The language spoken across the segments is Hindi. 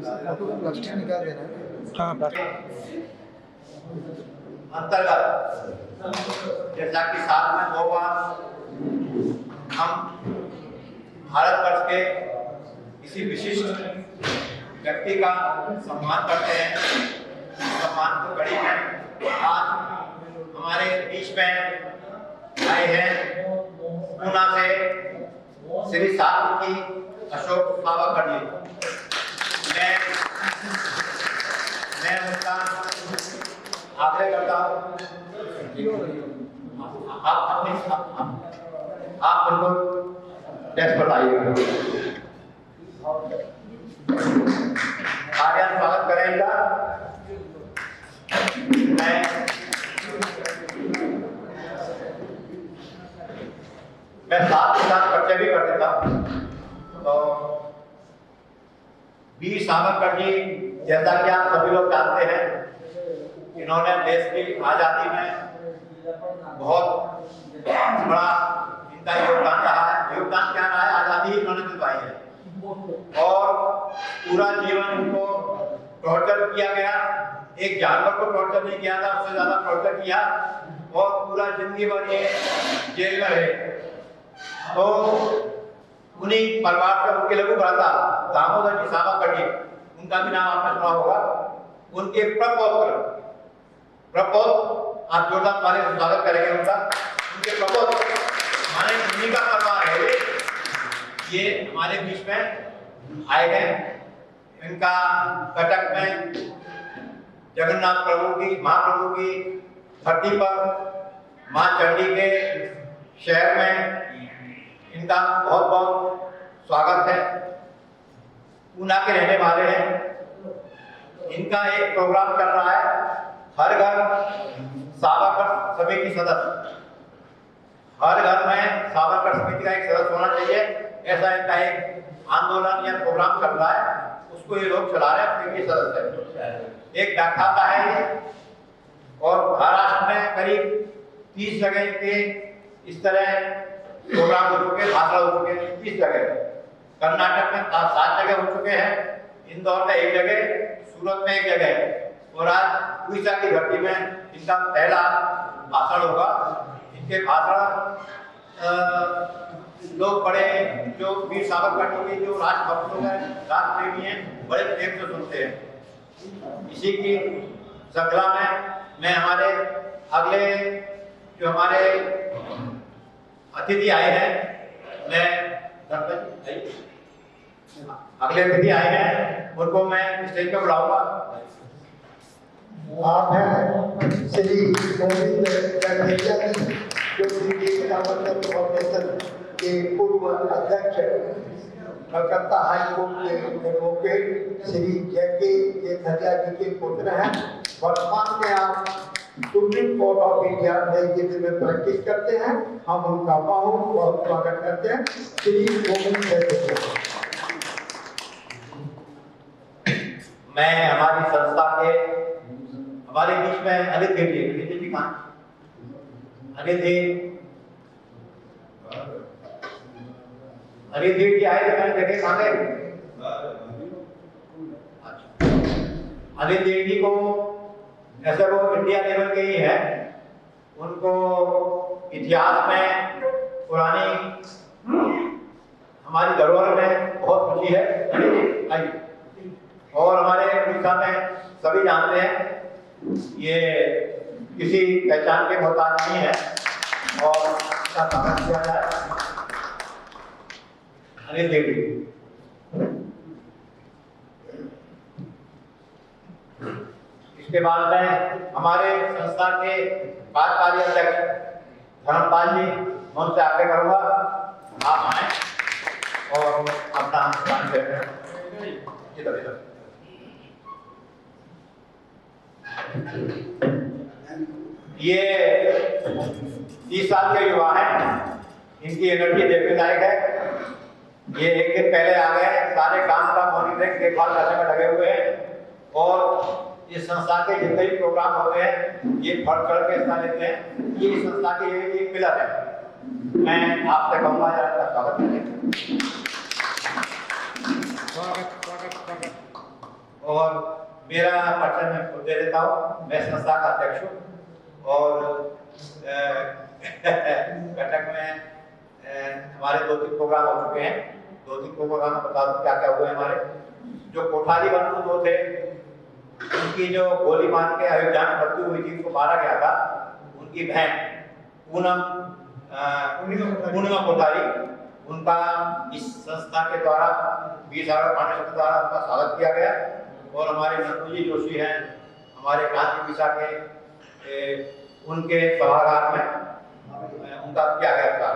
फोटो का प्लास्टिक निकाल देना। हाँ प्लास्टिक अंतर्गत जैसा कि साल में 2 बार हम भारतवर्ष के किसी विशिष्ट व्यक्ति का सम्मान करते हैं। सम्मान को कड़ी में आज हमारे बीच में आए हैं पूना से श्री सातपुर की अशोक सावकर जी। मैं उनका आग्रह करता हूँ आप उनको डेस्क पर आइएगा। आर्यन स्वागत करेंगे। मैं साथ के साथ परिचय भी कर देता हूँ। तो वीर सावरकर जी, जैसा कि आप सभी लोग जानते हैं, इन्होंने देश की आजादी में बहुत बड़ा इनका योगदान रहा है। योगदान क्या रहा है? आजादी इन्होंने दिलवाई है और पूरा जीवन इनको टॉर्चर किया गया। एक जानवर को टॉर्चर नहीं किया था, उससे ज्यादा टॉर्चर किया और पूरा जिंदगी भर ये जेल में रहे। तो उन्हीं परिवार से उनके लघु भ्राता दामोदर जी सावरकर जी, उनका भी नाम आपने सुना होगा। उनके प्रपौत्र आप जोरदार ताली से स्वागत करेंगे उनका। उनके प्रपौत्र माने उन्हीं का परिवार है ये हमारे बीच में आए गए। इनका कटक में जगन्नाथ प्रभु की महाप्रभु की धरती पर मां चंडी के शहर में इनका बहुत बहुत स्वागत है। पूना के रहने वाले हैं। इनका एक प्रोग्राम चल रहा है, हर घर सावरकर समिति सदस्य। हर घर में सावरकर समिति का एक सदस्य होना चाहिए, ऐसा इनका एक आंदोलन या प्रोग्राम चल रहा है। उसको ये लोग चला रहे हैं, समिति सदस्य है। एक व्याख्याता है ये और महाराष्ट्र में करीब 30 जगह के इस तरह प्रोग्राम हो चुके, भाषण हो चुके हैं 30 जगह। कर्नाटक में 7 जगह हो चुके हैं, इंदौर में 1 जगह, सूरत में 1 जगह और आज उड़ीसा की धरती में इनका पहला भाषण होगा। इनके भाषण लोग बड़े जो वीर सावरकर के जो राष्ट्रभक्त लोग हैं, राष्ट्रप्रेमी हैं, बड़े प्रेम से सुनते हैं। इसी की श्रृंखला में मैं हमारे अगले जो हमारे अतिथि आए हैं, अगले अतिथि आए हैं उनको मैं स्टेज पर बुलाऊंगा। आप हैं श्री गोविंद गठरिया जी, जो श्री सावरकर फाउंडेशन के पूर्व अध्यक्ष, कलकत्ता हाई कोर्ट के एडवोकेट श्री जयके गठरिया जी के पुत्र हैं। वर्तमान में आप सुप्रीम कोर्ट ऑफ इंडिया नई दिल्ली में प्रैक्टिस करते हैं। हम उनका बहुत स्वागत करते हैं। श्री गोविंद गठरिया। मैं हमारी संस्था के हमारे बीच में अनिधि जी कहाँ? अनिधि जी आए थे, मैंने देखे कहाँ गए? अनिधि जी को ऐसे वो इंडिया लेवल के ही है, उनको इतिहास में पुरानी हमारी धरोहर में बहुत खुशी है। और हमारे उड़ीसा में सभी जानते हैं ये किसी पहचान के मोहताज नहीं है और इसका स्वागत किया जाए। अनिल देवी इसके बाद में हमारे संस्था के कार्यकारी अध्यक्ष धर्मपाल जी, मैं उनसे आग्रह करूंगा आप आए और अपना स्थान इधर ये 30 साल के युवा हैं, इनकी एनर्जी देखने लायक है। ये एक दिन पहले आ गए, सारे काम का मॉनिटरिंग देखभाल करने में लगे हुए हैं और इस संस्था के जितने भी प्रोग्राम होते हैं ये बढ़ चढ़ के हिस्सा लेते हैं। ये इस संस्था के एक पिलर है। मैं आपसे कहूँगा स्वागत करें। और मेरा परिचय मैं खुद दे देता हूँ। मैं संस्था का अध्यक्ष हूँ और कटक में हमारे 2-3 प्रोग्राम हो चुके हैं। 2-3 प्रोग्राम में बता दूं क्या क्या हुए हमारे। जो कोठारी बंधु जो थे, उनकी जो गोली मार के अयोध्या में मृत्यु हुई थी, उनको मारा गया था, उनकी बहन पूर्णिमा कोठारी, उनका इस संस्था के द्वारा वीर सावरकर फाउंडेशन के द्वारा उनका स्वागत किया गया। और हमारे नंदू जी जोशी हैं, हमारे क्रांति दिशा के उनके सभागार में उनका किया गया था।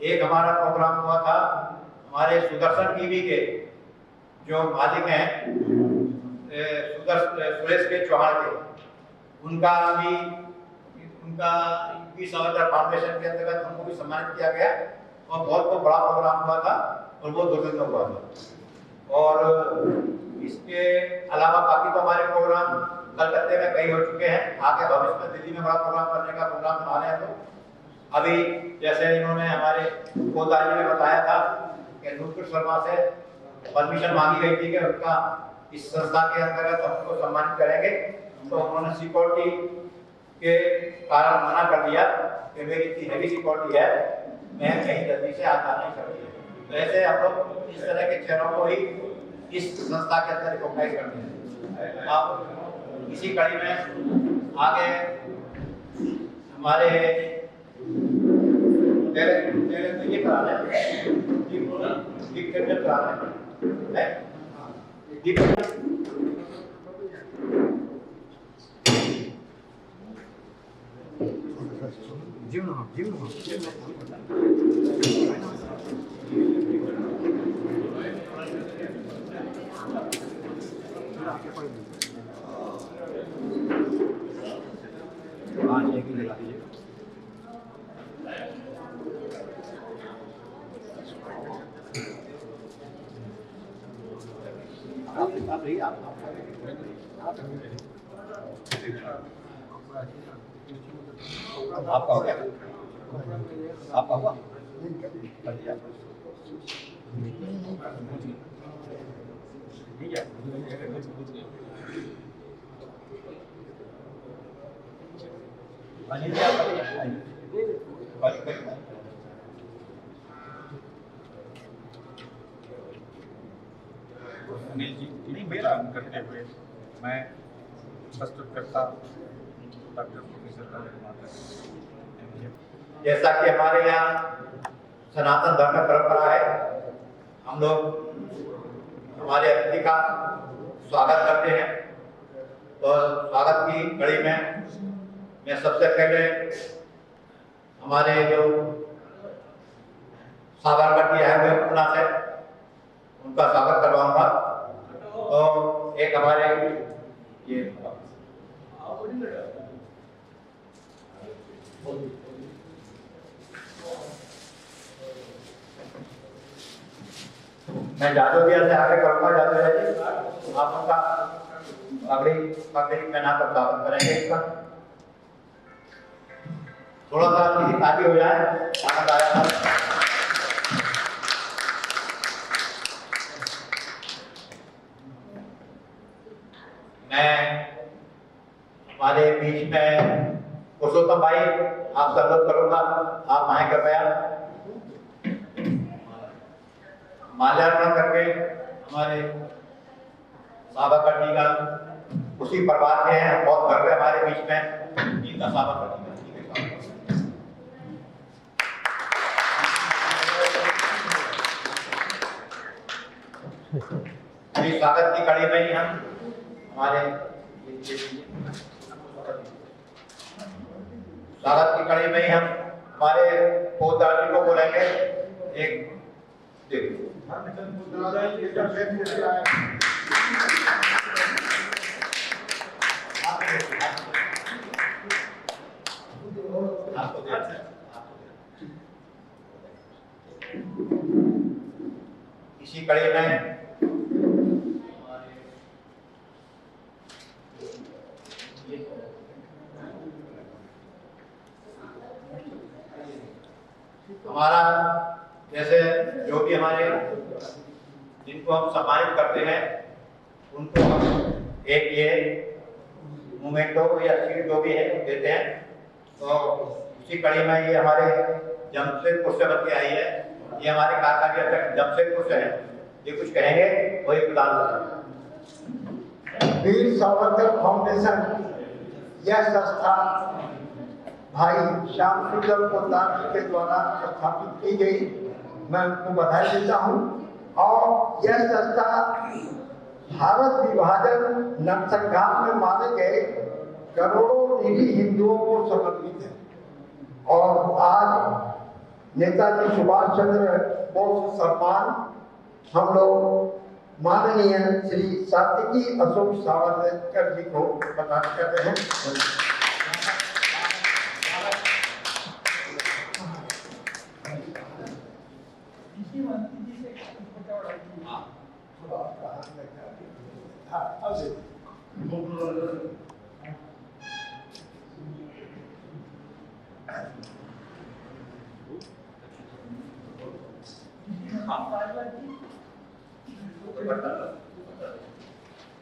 एक हमारा प्रोग्राम हुआ था हमारे सुदर्शन टीवी के जो मालिक हैं सुरेश के चौहान के, उनका वीर सावरकर फाउंडेशन के अंतर्गत उनको भी सम्मानित किया गया और बहुत बड़ा प्रोग्राम हुआ था और वो 2 दिन में हुआ था। और इसके अलावा बाकी तो हमारे प्रोग्राम कलकत्ते में कई हो चुके हैं। आगे भविष्य में दिल्ली में बड़ा प्रोग्राम करने का प्रोग्राम बना रहे हैं। तो अभी जैसे इन्होंने हमारे कोतारी में बताया था कि नुपुर शर्मा से परमिशन मांगी गई थी कि उनका इस संस्था के अंतर्गत हम उनको सम्मानित करेंगे, तो उन्होंने सिक्योरिटी के कारण मना कर दिया कि मेरी इतनी हैवी सिक्योरिटी है, मैं कहीं जल्दी से आता नहीं सकती। तो ऐसे हम लोग इस तरह के चेहरों को ही इस संस्था के अंदर रिकॉग्नाइज करते हैं। अब इसी कड़ी में आगे हमारे ये कराना है आपका हो गया? आपका हुआ? ठीक है। अनिल जी नहीं मेरा करते हुए मैं प्रस्तुतकर्ता डॉक्टर प्रोफेसर जैसा कि हमारे यहाँ सनातन धर्म परंपरा है, हम लोग हमारे अतिथि का स्वागत करते हैं। तो स्वागत की कड़ी में मैं सबसे पहले हमारे जो साबरमती आए हुए पूना से उनका स्वागत करवाऊंगा। तो एक हमारे ये मैं जादोगिया से आगे करूंगा। जादोगिया जी आप उनका पगड़ी पहना कर स्वागत करेंगे। इसका थोड़ा सा किसी ताकि हो जाए, आनंद आया था। मैं हमारे बीच में पुरुषोत्तम भाई आपसे अनुरोध करूंगा, आप आए कृपया माल्यार्पण करके हमारे साबरमती का उसी परिवार के हैं, बहुत गर्व है हमारे बीच में इनका साबरमती स्वागत की कड़ी में ही हम हमारे स्वागत की कड़ी में ही हम हमारे पोदारी को बोलेंगे। एक इसी कड़ी में हमारा जैसे जो भी हमारे जिनको हम सम्मानित करते हैं उनको हम एक ये मोमेंटो या सीट जो भी है देते हैं। तो उसी कड़ी में ये हमारे जमशेदपुर से बच्चे आई है, ये हमारे कार्यकारी अध्यक्ष जमशेदपुर से हैं, ये कुछ कहेंगे वही प्रदान। वीर सावरकर फाउंडेशन यह संस्था भाई श्याम सुंदर पोद्दार जी के द्वारा स्थापित की गई, मैं उनको बधाई देता हूँ। और यह संस्था भारत विभाजन नरसंग्राम में मारे गए करोड़ों निरीह हिंदुओं को समर्पित है। और आज नेताजी सुभाष चंद्र बोस सम्मान हम लोग माननीय श्री सात्विकी अशोक सावरकर जी को प्रदान कर रहे हैं।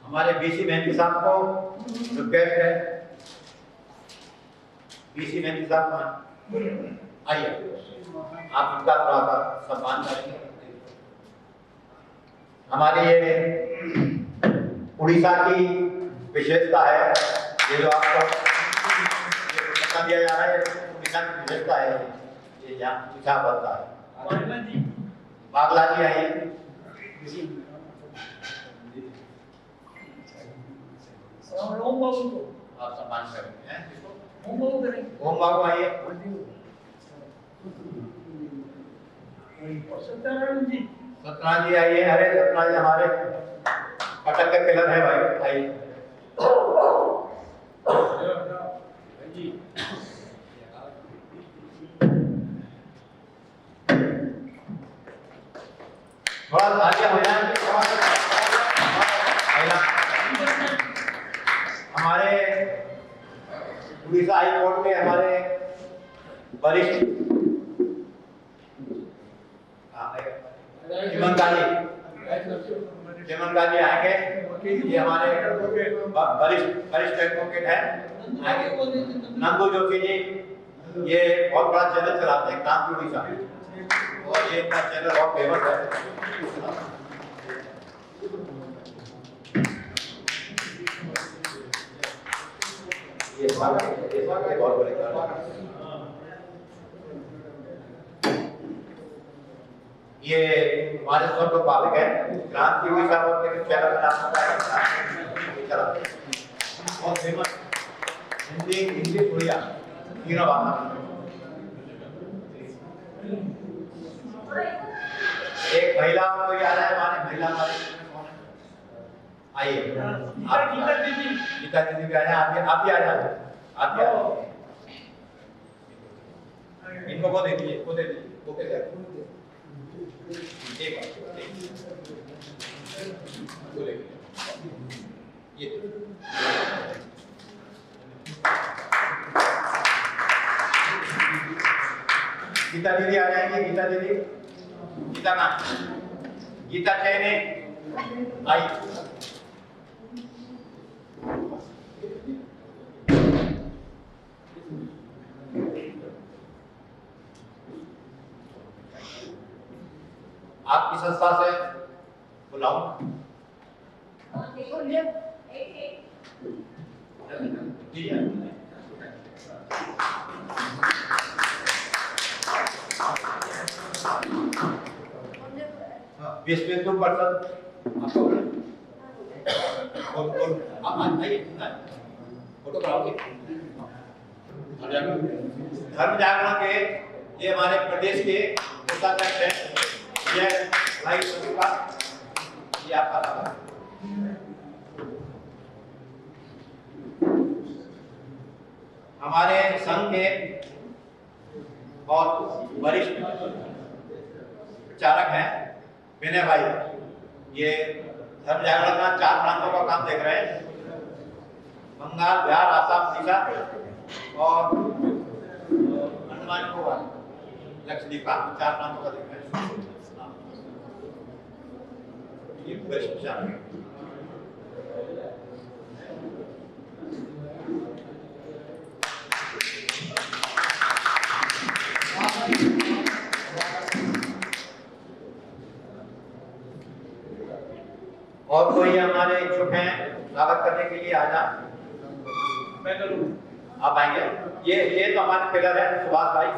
हमारे बीसी मेहंदी साहब को रिक्वेस्ट है, बीसी मेहंदी साहब आइए, आप उनका थोड़ा सा सम्मान करेंगे। हमारी ये उड़ीसा की विशेषता है, ये जो आपको पता दिया जा रहा है, उड़ीसा की विशेषता है, ये यहाँ लिखा पड़ता है। बागला जी आइए। आप सम्मान करेंगे ओम बाबू आइए। सत्यनारायण जी आइए। अरे सत्यनारायण जी हमारे कटक के पिलर है भाई, आइए। थोड़ा तालियां हो जाए। हमारे उड़ीसा हाई कोर्ट में हमारे वरिष्ठ चिमनकाली आएंगे, ये हमारे वरिष्ठ एडवोकेट हैं। नंदू जोशी जी ये बहुत बड़ा चैनल चलाते हैं क्रांति उड़ीसा, और ये इनका चैनल बहुत फेमस है। ये बहुत बड़े ये हमारे सब लोग पालिक है क्रांति उड़ीसा और चैनल का नाम पता है, चला बहुत फेमस हिंदी उड़िया तीनों भाषा। एक महिला को याद है, हमारे महिला आइए, गीता दीदी भी आए, आप भी आ जाए, आप भी आ जाए। इनको को दे दीजिए, को दे दीजिए, को दे दीजिए। ये गीता दीदी आ जाएंगे। गीता दीदी, गीता नाम, गीता चैने आई। आपकी संस्था से बुलाऊं? विश्व परिषद फोटो कराओगे? धर्म जागरण के ये हमारे प्रदेश के कोषाध्यक्ष हैं, ये भाई का ये आपका हमारे संघ के बहुत वरिष्ठ प्रचारक हैं विनय भाई, ये धर्म जागरण का 4 प्रांतों का काम देख रहे हैं, बंगाल, बिहार, आसाम, उड़ीसा और अंडमान निकोबार, लक्षद्वीप का 4 प्रांतों का देख रहे हैं। ये वरिष्ठ प्रचारक है। हमारे इच्छुक हैं स्वागत करने के लिए आना। मैं करूँ। आप आएंगे। ये तो हमारे पिलर है सुभाष भाई।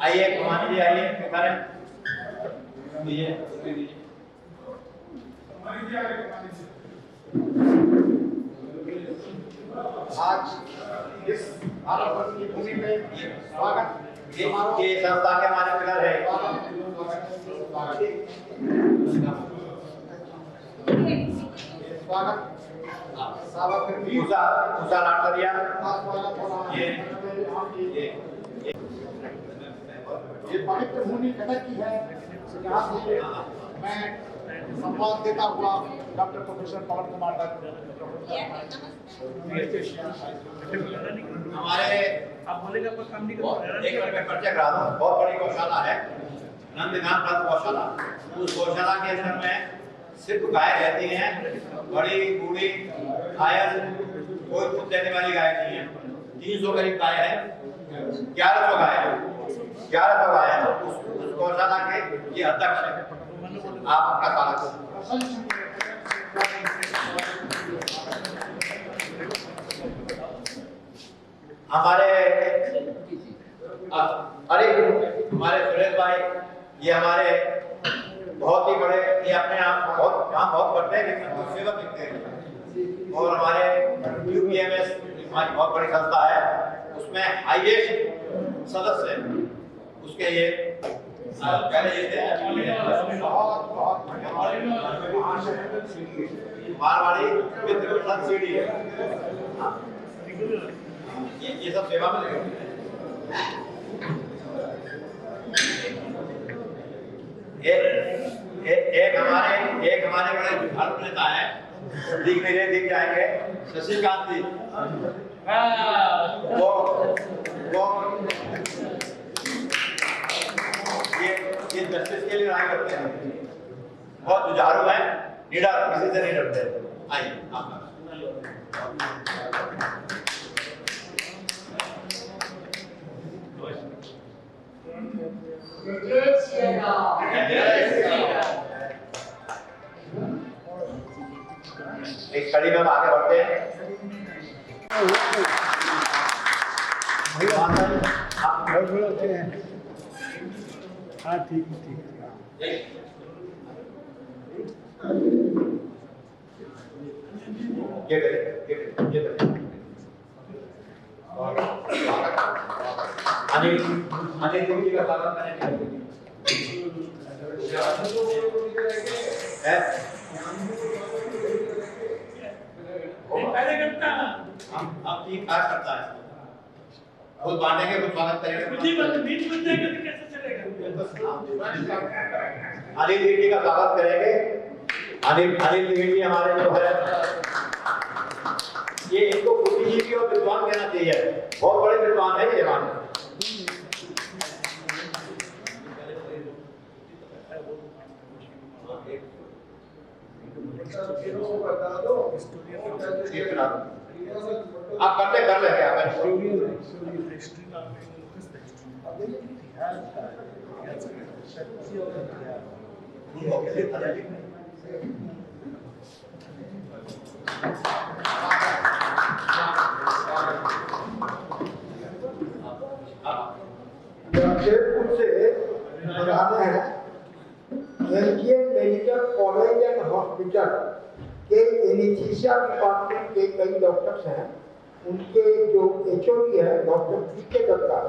आइए कुमारी जी आइए पिलर है। आज इस भारत की भूमि पे स्वागत ये संस्था के हमारे पिलर है। स्वागत उषा लाटरिया ये पवित्र भूमि कटक की है। यहाँ से मैं संवाद देता हुआ डॉक्टर प्रोफेसर पवन कुमार हमारे आप बोलेगा पर काम नहीं एक मिनट में परिचय करा दूं। बहुत बड़ी गौशाला है, नंदगांव प्रांत गौशाला। उस गौशाला के अंदर में सिर्फ गाय रहती हैं, बड़ी बूढ़ी घायल, कोई दूध देने वाली गाय नहीं है। 300 करीब गाय है, 1100 गाय है, 1100 गाय है। उस गौशाला के ये अध्यक्ष है। आप आपका स्वागत है। हमारे हमारे सुरेश भाई, ये हमारे बहुत ही बड़े, ये अपने आप बहुत काम बहुत करते हैं लेकिन सेवक दिखते हैं। और हमारे यूपीएमएस हमारी बहुत बड़ी संस्था है, उसमें हाईएस्ट सदस्य है उसके ये पहले ये थे मारवाड़ी मित्र परिषद सीडी है। ये सब सेवा में लगे। एक हमारे बड़े भारत नेता है, दिख नहीं रहे, दिख जाएंगे, शशिकांत जी। वो ये जस्टिस के लिए लड़ाई करते हैं, बहुत जुझारू है, निडर, किसी से नहीं डरते। आइए आप इस कड़ी में हम आगे बढ़ते हैं। आप घर बोलते हैं। हाँ ठीक है। ये करें। और अनिल जी का स्वागत करें। हम टीम कार्य करता है, खुद बांटेंगे, खुद स्वागत करेंगे। अनिल जी का स्वागत करेंगे। अनिल जी हमारे जो है, ये इनको बुद्धिजीवी और विद्वान कहना चाहिए, बहुत बड़े विद्वान है ये जवान। आप करते कर लेंगे आप। जमशेदपुर से बुलाने हैं MGM medical college and hospital के एनेस्थीसिया डिपार्टमेंट के कई डॉक्टर्स हैं। उनके जो एचओडी है डॉक्टर पीके दत्ता,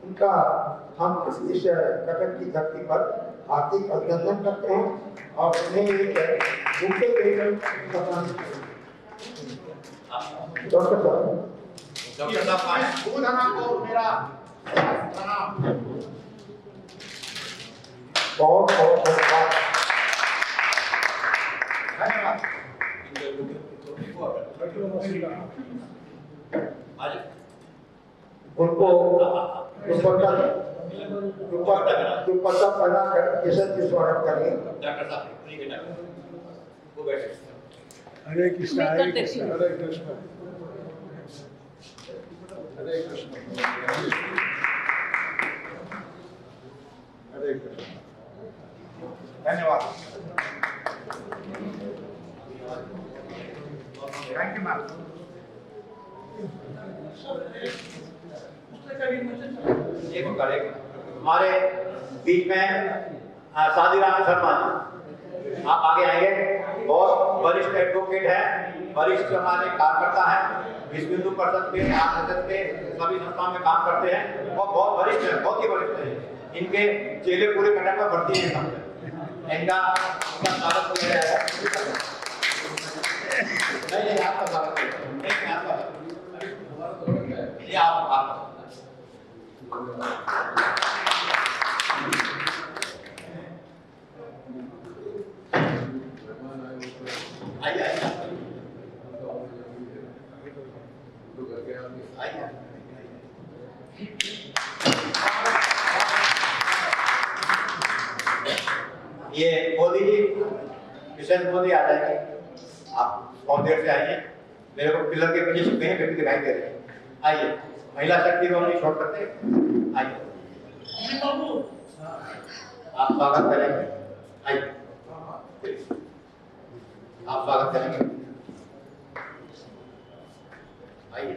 उनका हम इस कटक की धरती पर हार्दिक अभिनंदन करते हैं और उन्हें एक बुके देकर डॉक्टर साहब और मेरा बहुत बहुत धन्यवाद। उनको दुपट्टा पहना कर किशन की स्वागत करेंगे। डॉक्टर साहब वो बैठे। हरे कृष्ण हरे कृष्ण हरे कृष्ण हरे कृष्ण हरे कृष्ण। धन्यवाद। Thank you ma'am. एक मिनट, हमारे बीच में साधीराम शर्मा जी, आप आगे आएंगे। बहुत वरिष्ठ एडवोकेट है, वरिष्ठ हमारे कार्यकर्ता है, विश्व हिंदू परिषद के, आरएसएस के सभी संस्थाओं में काम करते हैं और बहुत वरिष्ठ है, बहुत ही वरिष्ठ है। इनके चेले पूरे कटक में भर्ती हैं सब। इनका स्वागत किया जाएगा। नहीं आपका स्वागत नहीं, आपका ये आप आइए ये मोदी जी, किशन मोदी आ जाएंगे। आप बहुत देर से आइए, मेरे को पिलर के पीछे छुपे हैं, व्यक्ति दिखाई दे रहे हैं। आइए, महिला शक्ति को हम छोड़ सकते, आइए आप स्वागत करेंगे। आइए आप स्वागत करेंगे। आइए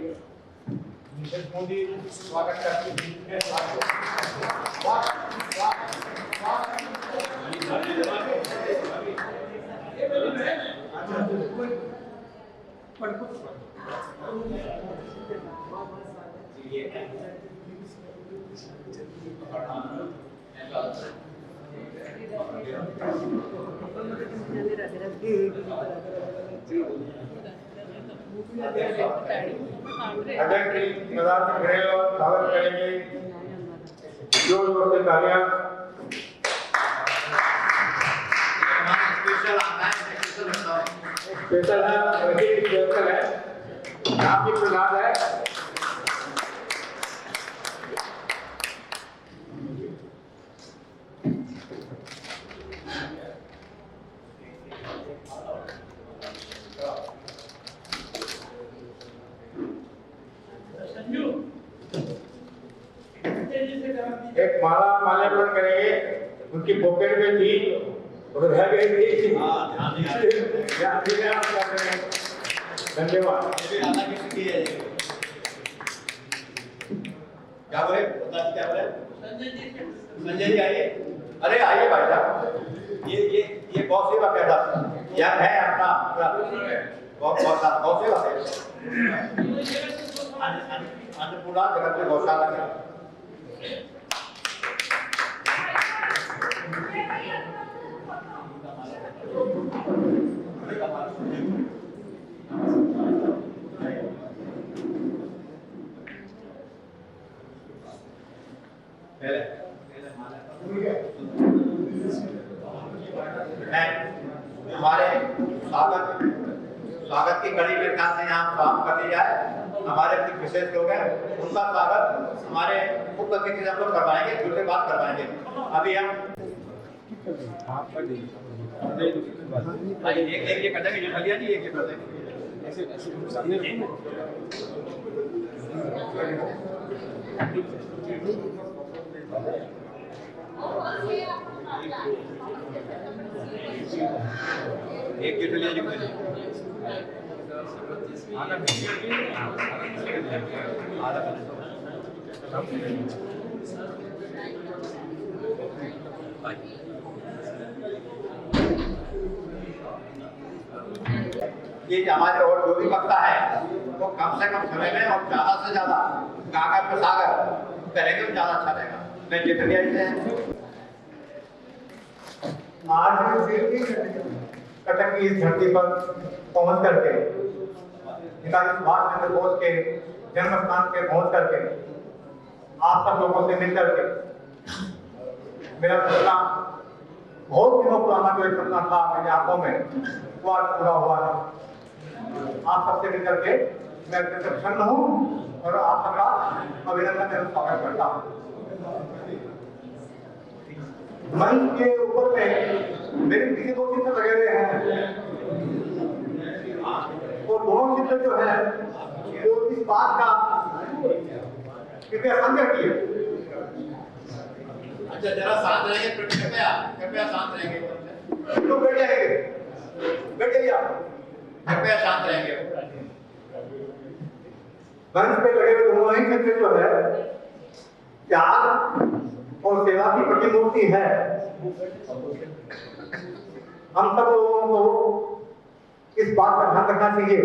मिसेस मोदी स्वागत करती हैं। स्वागत करेंगे जोर जोर से तालियां। स्पेशल है, स्पेशल है, आपकी प्रसाद है। एक माला माल्यार्पण करेंगे, उनकी पॉकेट में थी और रह गई थी। धन्यवाद। क्या बोले, क्या बोले? संजय जी आइए। अरे आइए भाई साहब, ये गौ सेवा कैसा यह है अपना गौ सेवा है। अन्नपूर्णा जगत में गौशाला है। हमारे स्वागत की कड़ी में ख्याल से यहाँ काम कर दी जाए। हमारे कुछ विशेष लोग हैं, उनका स्वागत हमारे मुख्य अतिथि से हम लोग करवाएंगे, दूसरे बात करवाएंगे। अभी हम एक ये कर देंगे, जो भैया जी एक कर देंगे। एक के लिए ये हमारे और जो भी वक्ता है वो कम से कम समय में और ज्यादा से ज्यादा कागज पे सागर करेंगे तो ज्यादा अच्छा रहेगा। मैं जितने आज कटक की इस धरती पर पहुंच करके नेताजी सुभाष चंद्र बोस के जन्म स्थान पे पहुंच करके आप सब लोगों से मिल करके मेरा सपना, बहुत दिनों पुराना जो एक सपना था मेरी आंखों में, वो आज पूरा हुआ है। आप सबसे मिल करके मैं अत्यंत प्रसन्न हूँ और आप सबका अभिनंदन एवं स्वागत करता हूँ। मंच के ऊपर में मेरे पीछे दो चित्र लगे हुए हैं, और दोनों चित्र जो है वो इस बात का कृपया समझ रखिए। अच्छा जरा शांत रहेंगे, कृपया कृपया शांत रहेंगे। तो बैठ जाएंगे, बैठ जाइए आप। कृपया शांत रहेंगे। मंच पे लगे हुए दोनों ही मित्र जो है त्याग और सेवा की प्रतिमूर्ति है। हम सब लोगों को इस बात का ध्यान रखना चाहिए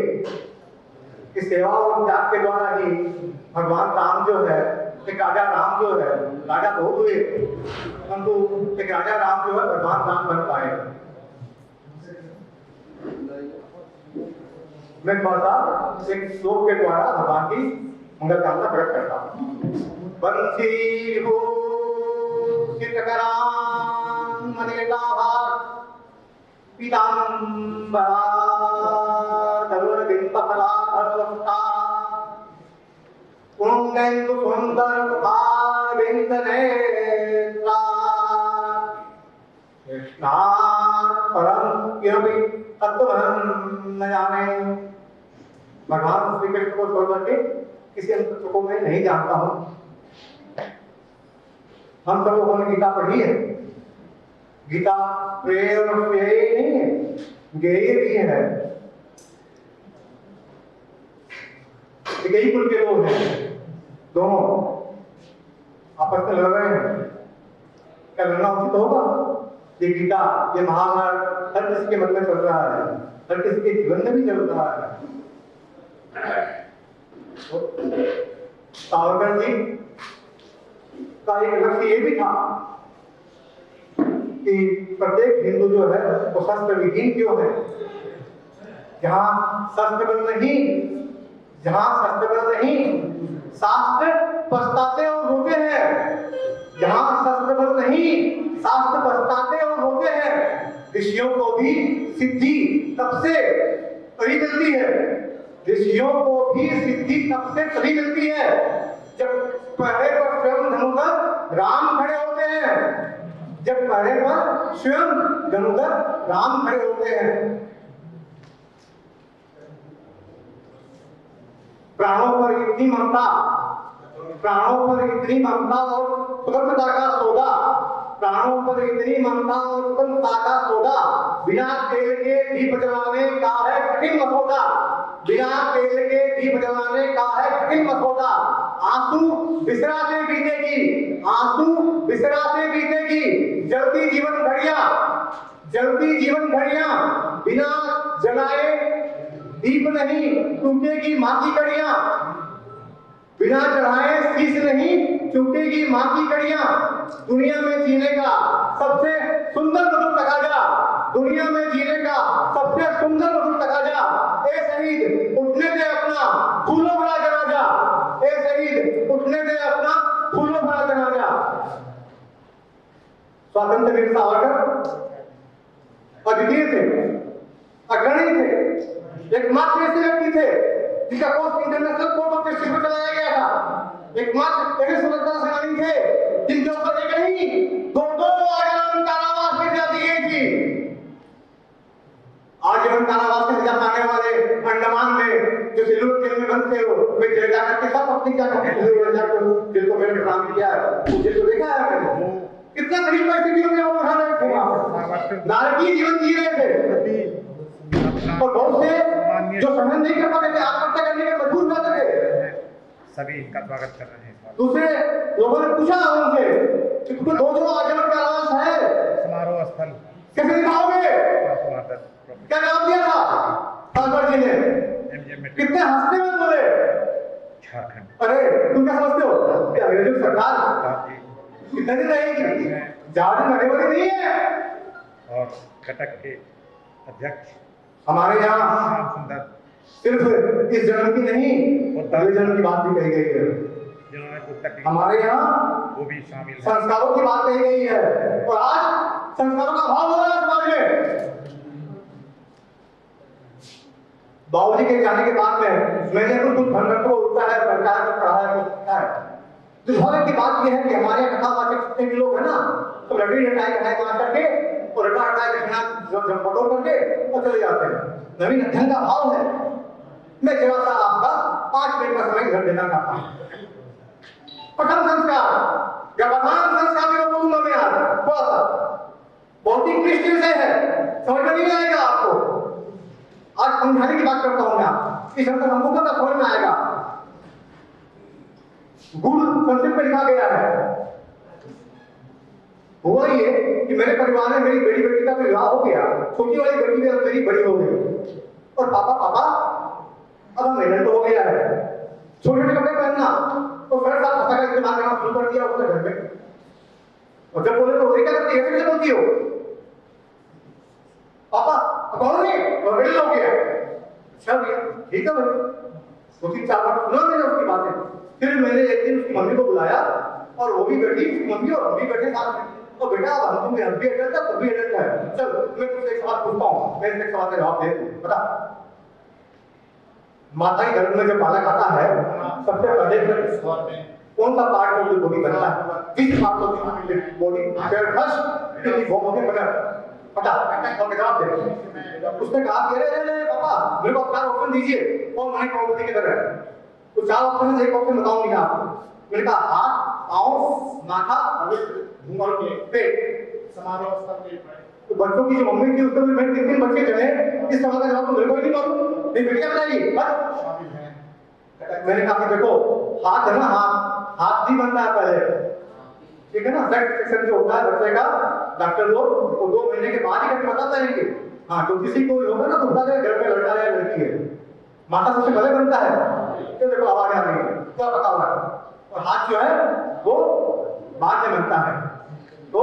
कि सेवा और त्याग के द्वारा ही भगवान राम जो है, एक राजा राम जो है, राजा बहुत हुए परंतु एक राजा राम जो है भगवान राम बन पाए। मैं थोड़ा सा एक श्लोक के द्वारा भगवान की मंगल कामना प्रकट करता हूँ। बंसी हो चित्रकरां मणिलाभार पीतांबरा तरुणबिंबफलाधरवस्ता कुंदेन्दु सुंदरमुखारविन्दनेत्रा कृष्णात् परं किमपि तत्त्वमहं न जाने। भगवान श्री कृष्ण को छोड़ करके किसी अन्य तत्व को मैं नहीं जानता हूँ। हम सब लोगों ने गीता पढ़ी है। गीता प्रेय और प्रेय नहीं है, गेय भी है। यही कुल के लोग हैं, दोनों आपस में लड़ रहे हैं। क्या लड़ना उचित होगा? ये गीता, ये महाभारत हर किसी के मन में चल रहा है, हर किसी के जीवन में भी चल रहा है। सावरकर जी का एक लक्ष्य ये भी था कि प्रत्येक हिंदू जो है वो शस्त्र विहीन क्यों है। जहां शस्त्र बल नहीं शास्त्र पछताते और रोते हैं। जहां शस्त्र बल नहीं शास्त्र पछताते और रोते हैं। ऋषियों को भी सिद्धि तब से तभी मिलती है। ऋषियों को भी सिद्धि तब से तभी मिलती है जब पहरे पर स्वयं धनुधर राम खड़े होते हैं। जब पहरे पर स्वयं धनुधर राम खड़े होते हैं। प्राणों पर इतनी ममता और स्वतंत्रता का सौदा, प्राणों पर इतनी ममता और स्वतंत्रता का सौदा, बिना तेल के दीप जलाने का है कठिन मसौदा। बिना तेल के दीप जलाने का है कठिन मसौदा। आंसू बिसराते बीतेगी जलती जीवन घड़ियां बिना जलाए दीप नहीं टूटेगी मां की कड़ियां। बिना चढ़ाए शीश नहीं टूटेगी मां की कड़ियां। दुनिया में जीने का सबसे सुंदर मधुर तकाजा, दुनिया में जीने का सबसे सुंदर मधुर तकाजा। ए शहीद उठने दे अपना फूलों भरा जनाजा। ए शहीद उठने दे अपना फूलों भरा जनाजा। स्वतंत्र वीर सावरकर अद्वितीय थे, अग्रणी थे, एकमात्र ऐसे व्यक्ति थे जिसका post international court of justice में चलाया गया था। एकमात्र ऐसे स्वतंत्रता सेनानी थे जिनके ऊपर एक नहीं दो आजीवन कारावास की सजा दी गई थी। आजीवन कारावास की सजा पाने वाले अंडमान में जो सिल्वर जेल में बंद थे, वो वे जेल जाकर के सब अपनी क्या जेल को मैंने प्रणाम किया है, जेल को देखा है मैंने। कितना गरीब परिस्थितियों में वो रह रहे थे, नारकीय जीवन जी रहे थे। और बहुत से जो सहन नहीं कर पाते थे, आत्महत्या करने के मजबूर हो गए थे। सभी इनका स्वागत कर रहे हैं। दूसरे लोगों ने पूछा उनसे कि तुमको दो आजीवन कारावास है, समारोह स्थल कैसे निभाओगे? क्या नाम दिया था सावरकर जी ने? कितने हंसते हुए बोले, झारखंड। अरे तुम क्या समझते हो कि अंग्रेजों की सरकार कितने दिन रहेगी? ज्यादा दिन रहने वाली नहीं है। और कटक के अध्यक्ष हमारे यहाँ सिर्फ इस जन्म की नहीं अगले जन्म की बात भी कही गई है। जिन्होंने हमारे यहाँ वो भी शामिल है। संस्कारों की बात कही गई है और आज संस्कारों का अभाव हो रहा है समाज में। बाबूजी के जाने के बाद में मैंने कुछ भंडर को उठता है, प्रचार को पढ़ा है, कुछ है। दुर्भाग्य की बात यह है कि हमारे कथावाचक जितने भी लोग हैं ना, तो लड़ी हटाई कढ़ाई मार करके और रटा हटाई दक्षिणा बटोर करके और चले जाते हैं। नवीन अध्ययन का भाव है। मैं जरा सा आपका 5 मिनट का समय घर देना चाहता हूँ। प्रथम संस्कार, गर्भाधान संस्कार में बोलूंगा मैं आज थोड़ा सा, बहुत ही क्लिष्ट विषय है, समझ में नहीं आएगा आपको। आज समझाने की बात करता हूं मैं आप कि संत हमको का समझ में आएगा। गुरु संस्कृत में लिखा गया है। हुआ ये कि मेरे परिवार में मेरी बड़ी बेटी का विवाह हो गया, छोटी वाली बेटी भी अब मेरी बड़ी हो गई, और पापा पापा अब हम मिलन तो हो गया है, छोटे छोटे कपड़े पहनना तो सर साहब भाषा का इस्तेमाल करना शुरू कर दिया उसने घर में। और जब बोले तो क्या करती है, कैसे बोलती हो पापा कौन नहीं और मिलन हो गया। अच्छा भैया ठीक है भाई, दो तीन चार बार सुना मैंने उसकी बातें। फिर मैंने एक दिन उसकी मम्मी को बुलाया और वो भी बैठी, उसकी मम्मी और हम भी बैठे साथ में। तो बेटा अब हम तुम्हें भी एडल्ट है, तुम भी एडल्ट है, चल मैं तुमसे एक सवाल पूछता हूँ, मैं एक सवाल का जवाब दे दूँ। बता, माता के गर्भ में जब बालक आता है सबसे पहले कौन सा पार्ट ऑफ द बॉडी बनता है? किस part of the body first किसी वो होके बना पता और जवाब दे। उसने कहा कि अरे पापा मेरे को चार ऑप्शन दीजिए और मैंने प्रॉपर्टी की तरह तो चार ऑप्शन में एक ऑप्शन बताऊंगी मैं आपको। मैंने कहा हाथ, पाँव, माथा और पेट। तो बच्चों की जो मम्मी थी उसको भी मैंने तीन तीन बच्चे चले, इस सवाल का जवाब तो मेरे को ही नहीं मालूम, नहीं बेटियां बताइए। मैंने कहा कि देखो हाथ है ना, हाथ भी बनता है पहले, ठीक है ना, सेक्शन जो होता है बच्चे का डॉक्टर लोग वो 2 महीने के बाद ही करके बताता है कि हाँ जो किसी को होगा ना तो बता दे घर में लड़का है लड़की है। माता सबसे पहले बनता है, तो देखो आवाज आ रही है क्या पता होगा, और हाथ जो है वो बाद में बनता है। तो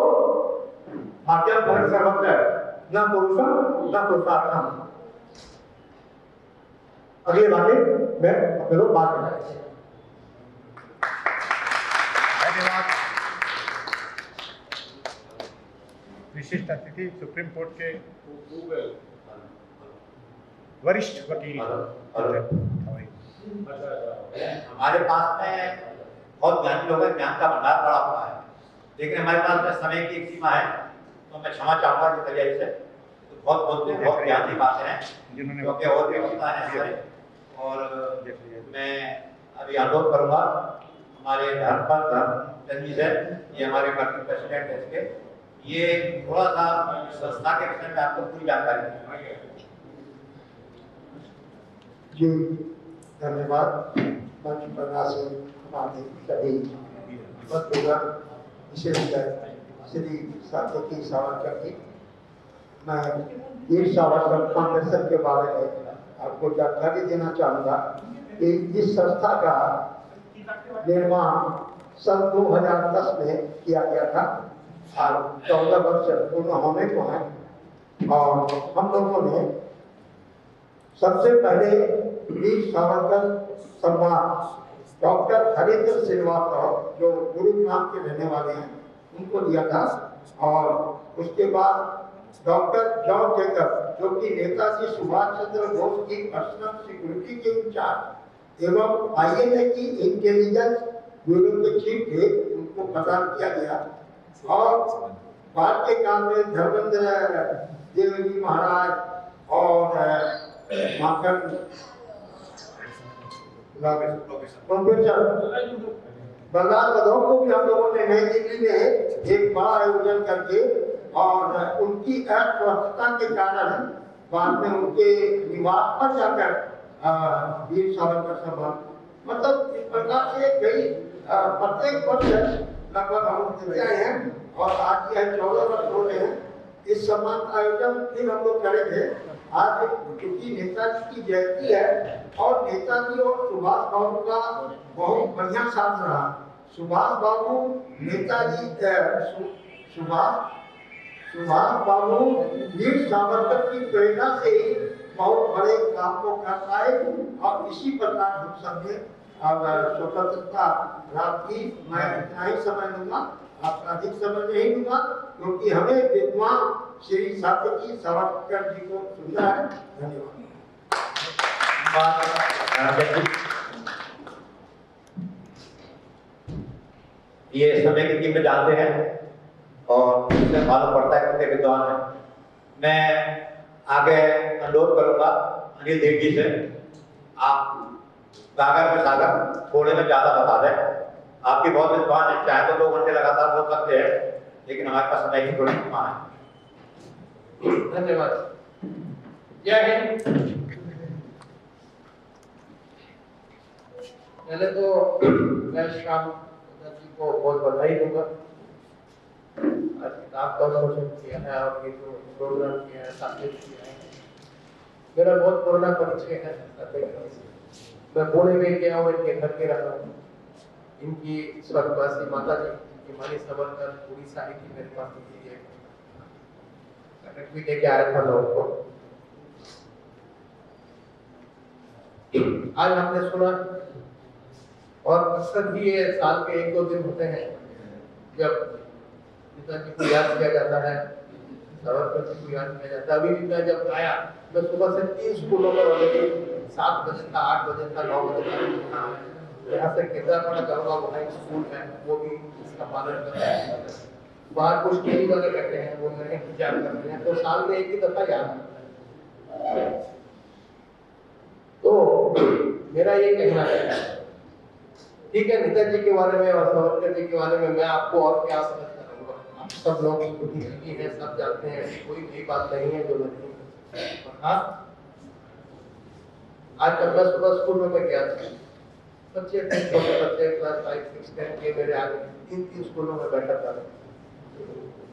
भाग्यम धर्म सर्वत्र न पुरुषम न पुरुषार्थम। अगली बातें मैं अपने लोग बात करें। धन्यवाद। विशिष्ट अतिथि सुप्रीम कोर्ट के वरिष्ठ वकील। हमारे पास में बहुत ज्ञानी लोग हैं, ज्ञान का भंडार पड़ा हुआ है, लेकिन हमारे पास में समय की एक सीमा है, तो मैं क्षमा चाहूंगा कि तैयारी से तो बहुत बोलते हैं, बहुत ज्ञानी बातें हैं क्योंकि और भी होता है हमारे। और मैं अभी अनुरोध करूंगा हमारे धर्मचंद जी से, ये हमारे पार्टी प्रेसिडेंट है इसके, ये थोड़ा सा संस्था के विषय में आपको पूरी जानकारी देंगे। जी धन्यवाद। मंच पर आसीन हमारे सभी वक्तव्य विशेषकर श्री सात्यकी सावरकर जी, मैं वीर सावरकर फाउंडेशन के बारे में आपको जानकारी देना चाहूँगा कि इस संस्था का निर्माण सन 2010 में किया गया था और 14 वर्ष पूर्ण होने को है। और हम लोगों ने सबसे पहले वीर सावरकर सम्मान डॉक्टर हरिंद्र श्रीवास्तव जो गुरुग्राम के रहने वाले हैं उनको दिया था, और उसके बाद डॉक्टर जॉन जेकब जो कि नेताजी सुभाष चंद्र बोस की पर्सनल सिक्योरिटी के इंचार्ज एवं आईएनए की इंटेलिजेंस ब्यूरो के चीफ थे, उनको प्रदान किया गया। और बाद के काल में धर्मेंद्र देव जी महाराज और माखन प्रोफेसर बलराम बधौ को भी हम लोगों ने नई दिल्ली में एक बड़ा आयोजन करके और उनकी अस्वस्थता के कारण बाद में उनके निवास पर जाकर वीर सावरकर सम्मान, मतलब इस प्रकार से कई प्रत्येक वर्ष लगभग हम देते आए हैं और आज यह 14 वर्ष हो रहे हैं। इस सम्मान का आयोजन फिर हम लोग करेंगे आज, क्योंकि नेताजी की जयंती है और नेताजी और सुभाष बाबू का बहुत बढ़िया साथ रहा। सुभाष बाबू नेताजी सुभाष बाबू वीर सावरकर की प्रेरणा से ही बहुत बड़े काम को कर पाए और इसी प्रकार हम सब ने स्वतंत्रता प्राप्त की। मैं इतना ही समय लूंगा, आपका अधिक समय नहीं लूंगा, क्योंकि हमें विद्वान श्री सात्यकी सावरकर जी को सुनना है। धन्यवाद। ये समय की कीमत जानते हैं और इससे मालूम पड़ता है कितने विद्वान हैं। मैं आगे अनुरोध करूंगा अनिल देव जी से, आप सागर में सागर थोड़े में ज्यादा बता दें। आपकी बहुत विद्वान है, चाहे तो 2 घंटे लगातार बोल सकते हैं, लेकिन हमारे पास समय की थोड़ी सीमा है। धन्यवाद। जय हिंद। पहले तो मैं श्याम जी को बहुत बधाई दूंगा। आज किताब का प्रमोशन किया है और ये जो प्रोग्राम किया है, साबित किया है। मेरा बहुत पुराना परिचय है साबित से। मैं पुणे में गया हूँ, इनके घर के रहा हूँ। इनकी स्वर्गवासी माता जी की मानी समरकर पूरी साहित्य मेरे पास होती है। कटक भी लेके आया था लोगों को। आज हमने सुना और अक्सर भी ये साल के 1-2 दिन होते हैं जब पिताजी को याद किया जाता है, सावरकर जी को याद किया जाता है। अभी भी मैं जब आया, मैं सुबह से 3 स्कूलों में ऑलरेडी 7 बजे था, 8 बजे था, 9 बजे था। यहाँ से केदारपड़ा जाऊंगा, वहाँ एक स्कूल है, वो भी इसका पालन करता है। बाहर कुछ टीवी वाले बैठे हैं, वो मेरे इंतजार कर रहे हैं। तो साल में एक ही दफा याद आता है। तो मेरा ये कहना है, ठीक है, नेताजी के बारे में और सावरकर जी के बारे में मैं आपको और क्या समझता रहूंगा। आप सब लोग बुद्धिजीवी हैं, सब जानते हैं, कोई नई बात नहीं है जो नहीं। हाँ, आज जब मैं सुबह स्कूल में गया था, बच्चे क्लास 5, 6, 10 के मेरे आगे 3 स्कूलों में बैठा था।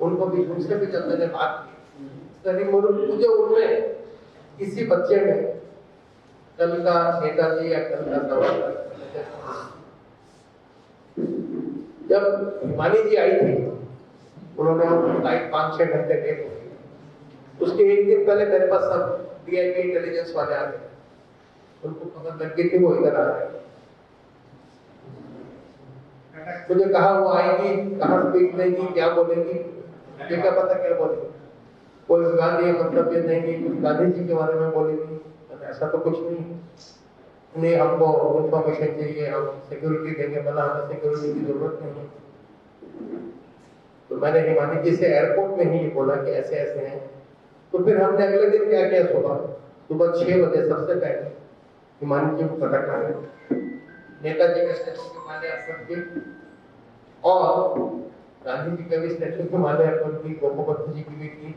उनको भी उनसे भी जब मैंने बात की, मुझे उनमें किसी बच्चे में कल का नेताजी या कल का सावरकर, जब हिमानी जी आई थी, उन्होंने फ्लाइट 5-6 घंटे लेट हो गई। उसके एक दिन पहले मेरे पास सब DIP इंटेलिजेंस वाले आ गए। उनको खबर लग गई थी वो इधर आ रहे हैं। मुझे कहा वो आएगी, कहाँ स्पीच देगी, क्या बोलेगी, मुझे क्या पता क्या बोलेगी। कोई गांधी मतलब ये देंगी, कुछ गांधी जी के बारे में बोलेगी, ऐसा तो कुछ नहीं। नहीं, हमको इंफॉर्मेशन चाहिए, हम सिक्योरिटी देंगे, बना हमें सिक्योरिटी की जरूरत नहीं। तो मैंने हिमानी जी से एयरपोर्ट में ही बोला कि ऐसे ऐसे हैं। तो फिर हमने अगले दिन क्या किया, सुबह 6 बजे सबसे पहले हिमानी जी को कटक आए, नेताजी के स्टैचू के माले अर्पण किए और गांधी जी के भी स्टैचू के माले अर्पण की, गोपबंधु जी की भी की।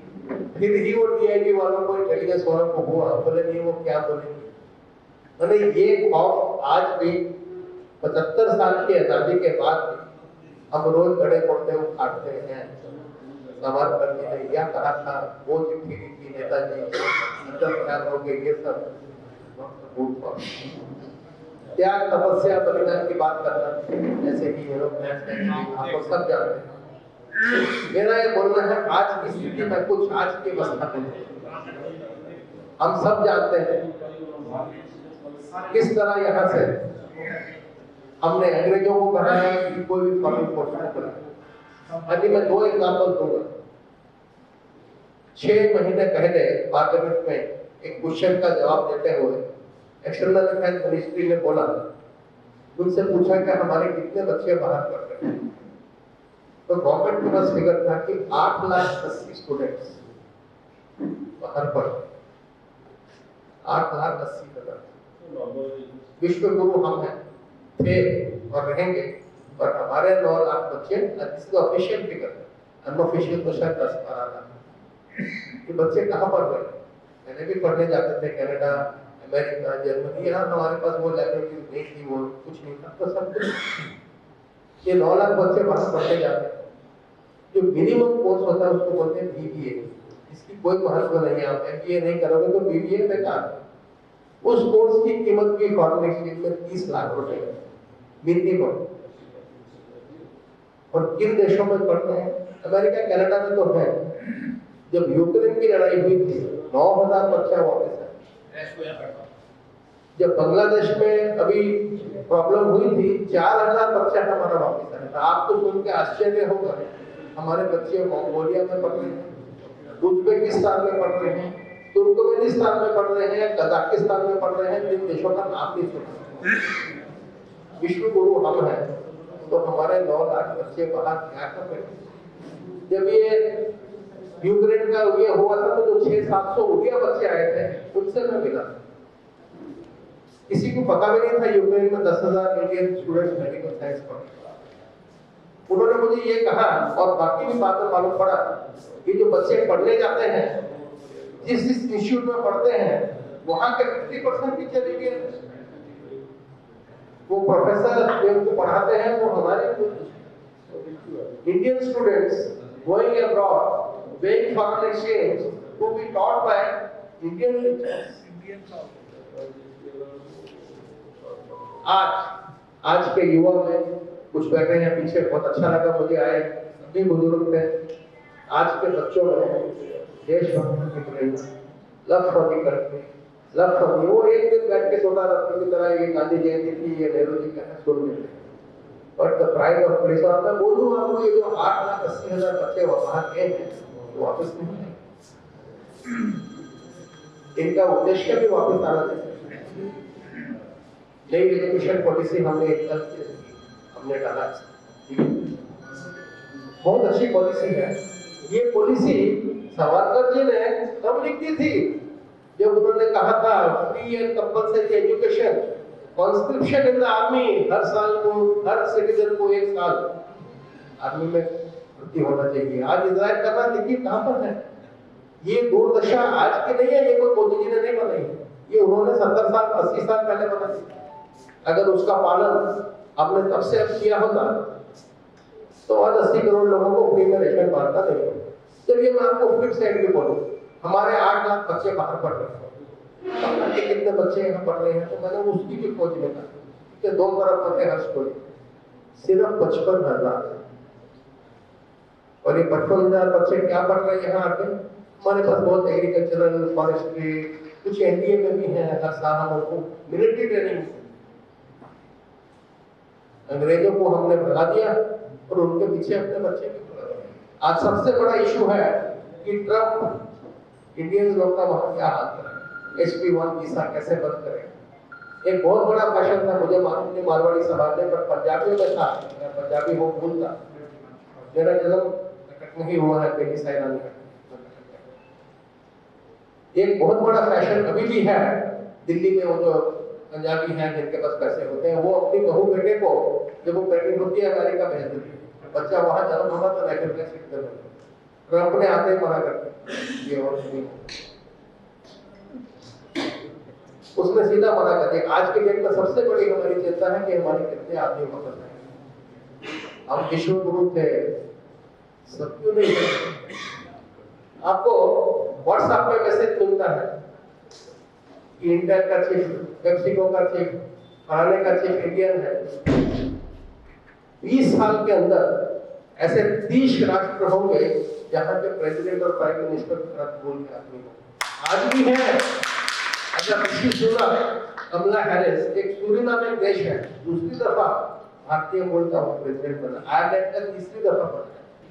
फिर ही वो DIP वालों को, इंटेलिजेंस वालों को हुआ, बोले नहीं वो क्या बोलेंगे। मैंने ये खौफ आज भी 75 साल की आजादी के बाद हम रोज गड़े पड़ते उठाते हैं। सावरकर जी ने क्या कहा था, वो चिट्ठी लिखी नेताजी, ख्याल हो गए, ये सब त्याग, तपस्या, बलिदान की बात करना, ऐसे ही ये लोग आपको सब जानते हैं। मेरा ये बोलना है, आज की स्थिति में कुछ आज की अवस्था में हम सब जानते हैं किस तरह यहाँ से हमने अंग्रेजों को बनाया कि कोई भी फॉरेन फोर्स को बनाया। अभी मैं 2 एग्जाम्पल दूंगा। 6 महीने पहले पार्लियामेंट में एक क्वेश्चन का जवाब देते हुए एक्सटर्नल अफेयर्स मिनिस्ट्री ने बोला, उनसे पूछा कि हमारे कितने बच्चे बाहर पढ़ रहे हैं। तो गवर्नमेंट के पास फिगर था कि 8,80,000 स्टूडेंट्स बाहर पढ़ रहे हैं। 8,80,000 विश्व गुरु हम हैं, थे और रहेंगे। और हमारे 9 लाख बच्चे, this is official figure, unofficial तो शायद 10-12 लाख। ये बच्चे कहाँ पढ़ रहे हैं? पहले भी पढ़ने जाते थे कनाडा, अमेरिका, जर्मनी। यहाँ हमारे पास वो लाइब्रेरी नहीं थी, वो कुछ नहीं था, तो सब कुछ। ये 9 लाख बच्चे बाहर पढ़ने जाते हैं। जो मिनिमम कोर्स होता है उसको बोलते हैं BBA। इसकी कोई महत्व नहीं है। आप MBA नहीं करोगे तो BBA बेकार है। उस कोर्स की कीमत भी फॉरेन एक्सचेंज में 30 लाख रुपए है मिनिमम। और किन देशों में पढ़ते हैं? अमेरिका, कनाडा में तो है। जब यूक्रेन की लड़ाई हुई थी, 9,000 बच्चा वापस आए। जब बांग्लादेश में अभी प्रॉब्लम हुई थी, 4,000 बच्चा हमारा वापस आया था। आपको सुन के आश्चर्य होगा, हमारे बच्चे मंगोलिया में पढ़ रहे हैं, उज्बेकिस्तान में पढ़ रहे हैं, तुर्कमेनिस्तान में पढ़ रहे हैं, कजाकिस्तान में पढ़ रहे हैं, जिन देशों का नाम नहीं सुना। विश्व गुरु हम हैं, तो हमारे 9 लाख बच्चे बाहर क्या कर रहे हैं? जब ये यूक्रेन का ये हुआ था तो जो 600-700 उड़िया बच्चे आए थे, उनसे मैं मिला। किसी को पता भी नहीं था यूक्रेन में 10,000 इंडियन स्टूडेंट्स मेडिकल साइंस पढ़ते। उन्होंने मुझे ये कहा, और बाकी भी बातें मालूम पड़ा कि जो बच्चे पढ़ने जाते हैं, जिस इंस्टीट्यूट में पढ़ते हैं, वहां के 50% टीचर इंडियन। वो प्रोफेसर जो उनको पढ़ाते हैं वो हमारे Indian students going abroad going foreign exchange to be taught by Indian teachers. आज के युवा में कुछ बैठे हैं पीछे, बहुत अच्छा लगा मुझे आए, सभी बुजुर्ग थे। आज के बच्चों में देशभक्ति की प्रेरणा, लक्ष्यवादी करके लक्ष्यवादी, वो एक दिन बैठ के सोता रत्न की तरह ये गांधी जयंती थी, ये नेहरू जी का सुन लेते। But the pride of place, मैं बोलूं आपको, ये जो 8,80,000 बच्चे बाहर गए हैं तो वापस नहीं आए। इनका उद्देश्य भी वापस आना नहीं। नई एजुकेशन पॉलिसी हमने डाला, बहुत अच्छी पॉलिसी है। ये पॉलिसी सावरकर जी ने तब लिखी थी जब उन्होंने कहा था free and compulsory education, conscription in the army, हर साल को हर सिटीजन को 1 साल आर्मी में भर्ती होना चाहिए। आज इजराइल करना देखिए कहां पर है। ये दुर्दशा आज की नहीं है, ये कोई मोदी जी ने नहीं बनाई, ये उन्होंने 70 साल 80 साल पहले बनाई। अगर उसका पालन आपने तब से अब किया होता तो आज 80 करोड़ लोगों को फ्री में रेशन बांटता नहीं। चलिए मैं आपको फ्लिप साइड भी बोलूं, हमारे 8 लाख बच्चे बाहर पढ़ रहे हैं, कितने बच्चे यहाँ पढ़ रहे हैं, तो मैंने उसकी भी खोज निकाली कि 2 तरफ होते हर स्कूल, सिर्फ 55,000। और ये 55,000 बच्चे क्या पढ़ रहे हैं यहाँ आके? हमारे पास बहुत एग्रीकल्चरल, फॉरेस्ट्री, कुछ एनडीए में भी है, हर साल हम उनको मिलिट्री ट्रेनिंग। अंग्रेजों को हमने भगा दिया और उनके पीछे अपने बच्चे भी भगा दिए। आज सबसे बड़ा इशू है कि ट्रम्प इंडियन लोग का वहां क्या हाल करें, HP1 वीसा कैसे बंद करें। एक बहुत बड़ा फैशन था, मुझे मालूम नहीं मारवाड़ी समाज में, पर पंजाबियों में था। मैं पंजाबी हूँ, भूलता, मेरा जन्म कटक में ही हुआ है, बेटी साइरानी का। एक बहुत बड़ा फैशन अभी भी है दिल्ली में, वो जो पंजाबी हैं जिनके पास पैसे होते हैं, वो अपनी बहू बेटे को जब वो प्रेग्नेंट होती है अमेरिका भेज देती है, बच्चा वहां जन्म होगा तो नेचुरल सिटीजन होगा। ट्रम्प ने आते ही मना कर दिया, ये और नहीं, उसने सीधा मना कर दिया। आज के डेट में सबसे बड़ी हमारी चिंता है कि हमारे कितने आदमी वापस आए। हम विश्व गुरु थे, सब क्यों नहीं है? आपको व्हाट्सएप पे मैसेज मिलता है, इंडिया का चीफ, मेक्सिको का चीफ, फलाने का चीफ इंडियन है। 20 साल के अंदर ऐसे 30 राष्ट्र होंगे जहां के प्रेसिडेंट और प्राइम मिनिस्टर बोल के आदमी हो। आज भी है। अगर पिछली सुना कमला हैरिस, एक सूरीनाम एक देश है, दूसरी दफा भारतीय मूल का प्रेसिडेंट बना, आयरलैंड का तीसरी दफा बना।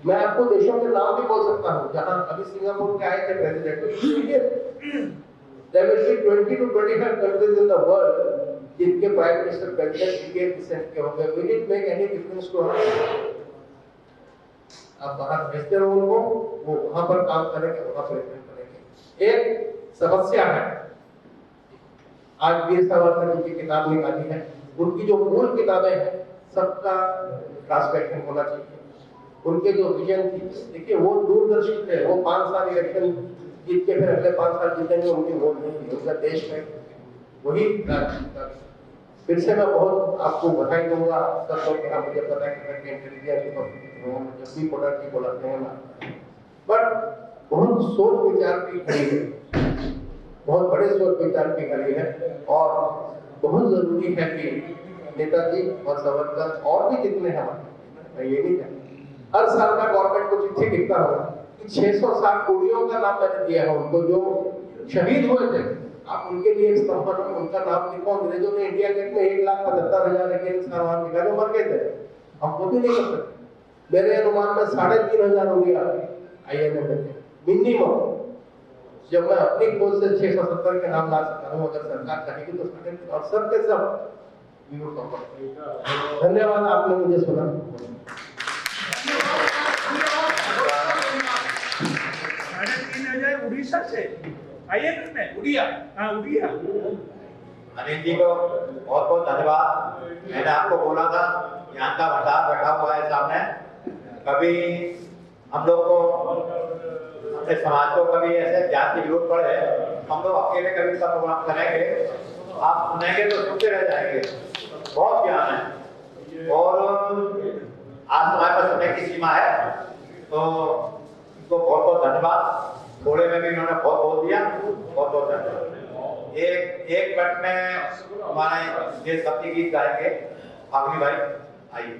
मैं आपको देशों के नाम भी बोल सकता हूँ जहां अभी सिंगापुर के आए थे president. There will be 20 to 25 countries in the world जिनके prime minister president Indian descent के होंगे। Will it make any difference to us? आप बाहर भेजते रहो उनको, वो वहां पर काम करेंगे, वहां प्रेसिडेंट करेंगे। एक समस्या है, आज वीर सावरकर जी की किताब निकाली है, उनकी जो मूल किताबें हैं सबका ट्रांसलेशन होना चाहिए। उनके जो विजन थी, देखिए वो दूरदर्शी थे, वो 5 साल इलेक्शन जीत के फिर अगले 5 साल जीतेंगे, उनकी वोट नहीं थी, उनका देश में वही फिर से मैं बहुत आपको बधाई दूंगा। सब लोग यहाँ मुझे पता है कि इंटेलिजेंस जब भी प्रोडक्ट की बोलते हैं ना, बट बहुत सोच विचार की खड़ी है, बहुत बड़े सोच विचार की खड़ी है। और बहुत जरूरी है कि नेताजी और सावरकर और भी जितने हमारे, मैं ये नहीं जानता, हर साल का गवर्नमेंट को चिट्ठी लिखता हूँ कि 660 कुड़ियों का नाम मैंने दिया है उनको जो शहीद हुए थे, आप उनके लिए एक स्तंभ बनाओ, उनका नाम लिखो। अंग्रेजों ने इंडिया गेट में 1,75,000 इंडियन सामान निकाले, मर गए थे, हम खुद ही नहीं कर सकते। मेरे अनुमान में 3,500 हो गया INA में मिनिमम। जब मैं अपनी खोज से 670 के नाम ला सकता हूँ, अगर सरकार चाहेगी तो और सब के सब। धन्यवाद, आपने मुझे सुना। उड़ीसा से INA में उड़िया, हाँ उड़िया। अनिल जी को बहुत बहुत धन्यवाद। मैंने आपको बोला था यहाँ का भंडार बैठा हुआ है सामने, कभी हम लोग को अपने समाज को कभी ऐसे ज्ञान की जरूरत पड़े, हम लोग अकेले कभी इसका प्रोग्राम करेंगे, आप सुनेंगे तो सुनते रह जाएंगे। बहुत ज्ञान है और आज हमारे पास समय की सीमा है, तो इनको बहुत बहुत धन्यवाद। थोड़े में भी इन्होंने बहुत बोल दिया, बहुत बहुत धन्यवाद। एक मिनट में हमारे देशभक्ति गीत गाएंगे फागुनी भाई, आइए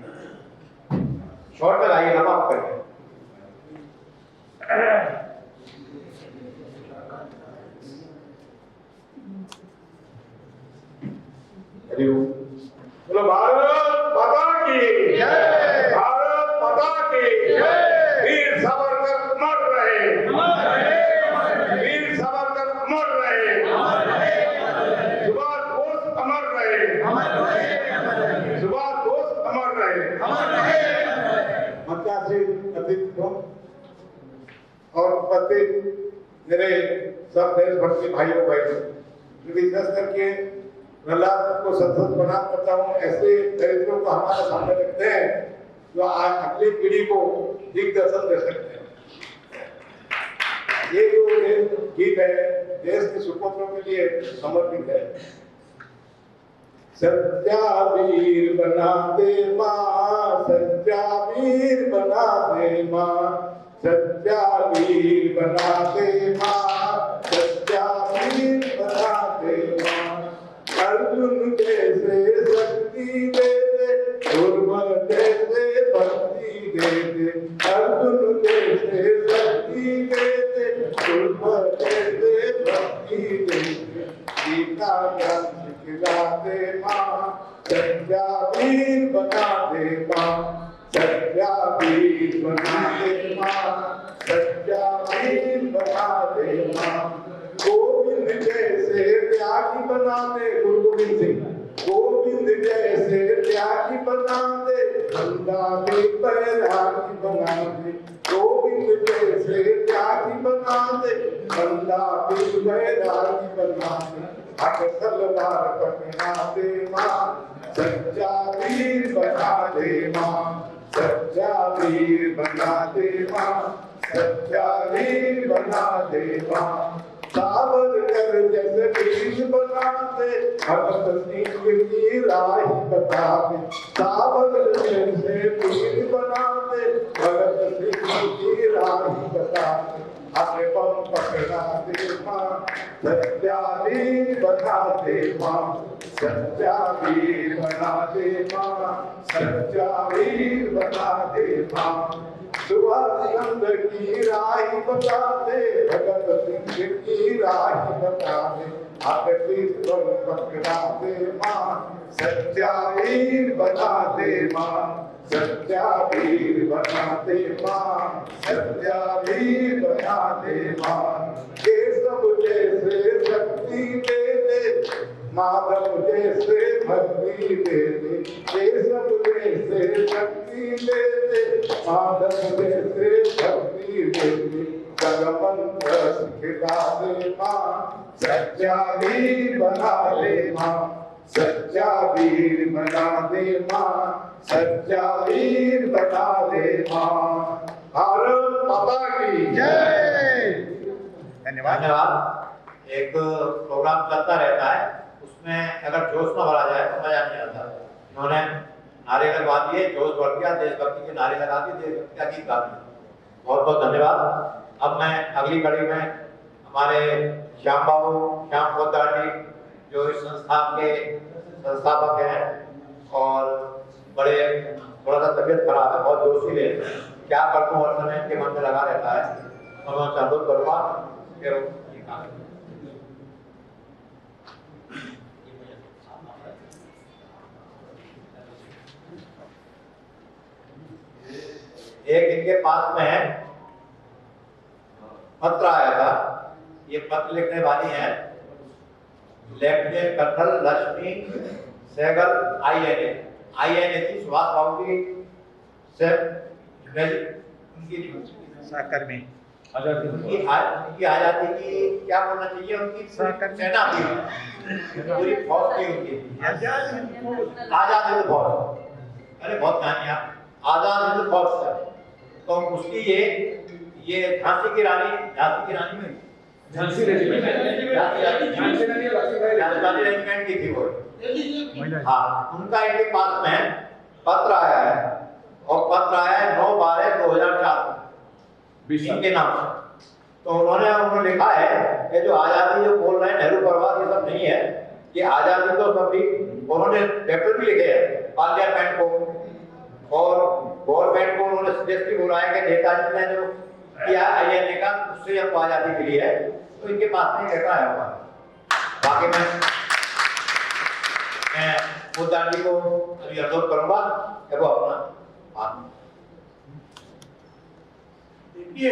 शॉर्ट में गाइए, लंबा मत करिए। बोलो भारत माता की जय, भारत माता की जय। वीर सावरकर अमर रहे, वीर सावरकर अमर रहे, सुभाष बोस अमर रहे, सुभाष बोस अमर रहे। मतदासी अतिथियों और उपस्थित मेरे सब देशभक्ति भाइयों बहनों, विशेष करके प्रहलाद को संसद प्रणाम करता हूँ। ऐसे चरित्रों को हमारे सामने रखते हैं जो अगली पीढ़ी को दिग्दर्शन दे सकते हैं। ये जो गीत है देश के सुपुत्रों के लिए समर्पित है। सच्चा वीर बना दे माँ, सच्चा वीर बना दे माँ, सच्चा वीर बना दे माँ, सच्चा वीर बना दे माँ। अर्जुन जैसे शक्ति दे दे, दुर्बल जैसे भक्ति दे दे। अर्जुन जैसे शक्ति दे दे, दुर्बल जैसे भक्ति दे दे। गीता ज्ञान सिखला दे माँ, सच्चा वीर बना दे माँ, सच्चा वीर बना दे माँ, सच्चा वीर बना दे माँ। गोविंद जैसे त्यागी बना दे, गुरु गोविंद सिंह, गोविंद जैसे त्यागी बना दे, बंदा भी बैरागी बना दे। गोविंद जैसे त्यागी बना दे, बंदा भी बैरागी बना दे। हक तलवार पकड़ा दे माँ, सच्चा वीर बना दे माँ, सच्चा वीर बना दे माँ, सच्चा वीर बना दे माँ। सावरकर जैसे वीर बना दे, भगत सिंह की राह बता दे। सावरकर जैसे वीर बना दे, भगत सिंह की राह बता दे। अपने पम पकड़ा दे माँ, सच्चा वीर बना दे माँ, सच्चा वीर बना दे माँ, सच्चा वीर बना दे माँ। सुभाष चंद्र की राह बता दे, भगत सिंह की राह बता दे। अपने पम पकड़ा दे माँ, सच्चा वीर बना दे माँ, सच्चा वीर बना दे माँ, सच्चा वीर बना दे माँ। केशव जैसे शक्ति दे दे, माधव जैसे भक्ति दे दे। केशव जैसे शक्ति दे दे, माधव जैसे भक्ति दे दे। जगमंत्र सिखला दे माँ, सच्चा वीर बना दे माँ, सच्चा वीर बना दे माँ, सच्चा वीर बना दे माँ। भारत माता की जय। धन्यवाद। एक प्रोग्राम चलता रहता है, उसमें अगर जोश न भरा जाए तो मजा नहीं आता। इन्होंने नारे लगवा दिए, जोश भर गया, देशभक्ति के नारे लगा दिए, देशभक्ति का गीत गा दिया। बहुत बहुत धन्यवाद। अब मैं अगली कड़ी में हमारे श्याम पोद्दार जो इस संस्था के संस्थापक हैं और बड़े थोड़ा सा तबियत खराब है, बहुत जोशीले हैं, क्या करता हूँ हर समय इनके मन में लगा रहता है, और मैं अनुरोध करूँगा फिर ये काम एक इनके पास में है पत्र आया था। ये पत्र लिखने वाली है लेफ्टिनेंट कर्नल रश्मि सहगल INA थी सुभाष बाबू की से उनकी सहकर्मी उनकी आजादी की क्या बोलना चाहिए, उनकी सेना थी, पूरी फौज थी उनकी, आजाद हिंद फौज। अरे बहुत कहानियां, आजाद हिंद फौज से तो उसकी ये झांसी की रानी में झांसी राजस्थानी रेजिमेंट की थी वो। महिला हाँ, उनका इनके पास में पत्र आया है और पत्र आया है 9/12/2004 इनके नाम से। तो उन्होंने लिखा है कि जो आजादी जो बोल रहे हैं नेहरू परिवार, ये सब नहीं है कि आजादी तो सभी, उन्होंने पेपर भी लिखे हैं पार्लियामेंट को और गवर्नमेंट को उन्होंने सीरियसली बोला है कि नेताजी ने जो किया INA का उससे हमको आजादी मिली है। तो इनके पास नहीं रहता है हमारा। बाकी मैं मुद्दा जी को अभी अनुरोध करूंगा कि वो अपना हाथ। देखिए,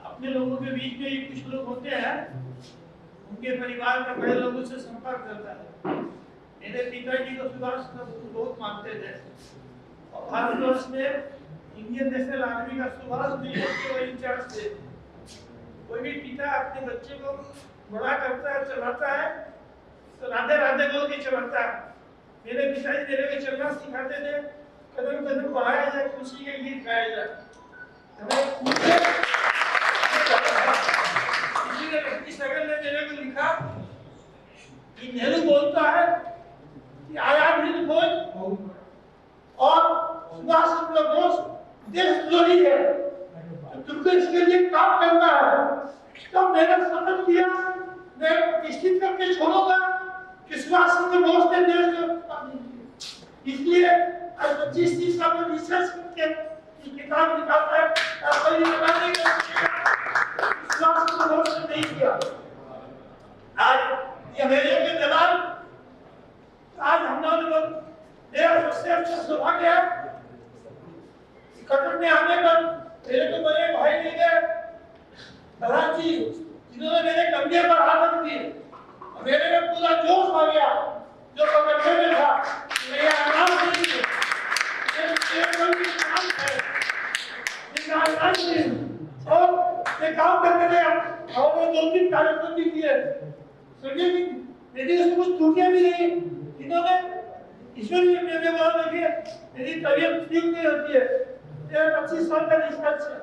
अपने लोगों के बीच में कुछ लोग होते हैं, उनके परिवार के बड़े लोगों से संपर्क करता है। मेरे पिताजी को सुभाष बहुत मानते थे और भारतवर्ष में इंडियन नेशनल आर्मी का सुभाष इंचार्ज थे। कोई भी पिता अपने बच्चे को बड़ा करता है, चलाता है, तो राधे राधे बोल के चलाता है। मेरे पिताजी मेरे को चलना सिखाते थे, कदम कदम बढ़ाया जाए, खुशी के गीत गाया जाए। हमें ने मेरे को लिखा कि नेहरू बोलता है कि आजाद हिंद फौज और सुभाष चंद्र बोस देशद्रोही है, तो तुमको इसके लिए काम करना है। तो मैंने समझ लिया, मैं निश्चित करके छोड़ूंगा कि सुभाष चंद्र बोस ने देश को, इसलिए आज 25-30 साल में रिसर्च करके किताब निकालता है, नहीं किया। आज ये मेरे के दलाल, आज हम लोग मेरा सबसे अच्छा सौभाग्य है कटक में आने पर मेरे को बड़े भाई मिल गए प्रधान जी, जिन्होंने मेरे कंधे पर हाथ रख दिए। मेरे में पूरा जोश आ गया जो कंधे में था। मैं आराम नहीं है, और मैं काम करते रहे और 2-3 कार्यक्रम भी किए। समझे कि मेरी उसमें कुछ त्रुटियां भी नहीं, इन्होंने ईश्वरीय मेरे बोला देखिए मेरी तबीयत ठीक नहीं होती है, मेरा 25 साल का रिसर्च है,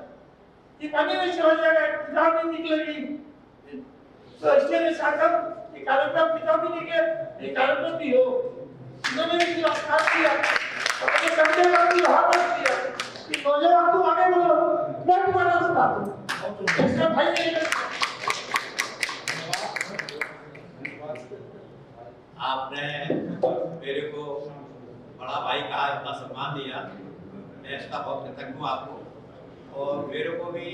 ये पानी में चला जाएगा, किताब नहीं निकलेगी। तो इसलिए मैं चाहता हूँ कि कार्यक्रम किताब भी निकले, ये कार्यक्रम भी हो। इन्होंने भी गिरफ्तार किया, अपने कंधे पर भी हाथ रख दिया कि नौजवान तू आगे बढ़ो, मैं तुम्हारा साथ हूँ। ऐसा भाई नहीं। आपने मेरे को बड़ा भाई कहा, इतना सम्मान दिया, मैं इसका बहुत कृतज्ञ हूँ आपको। और मेरे को भी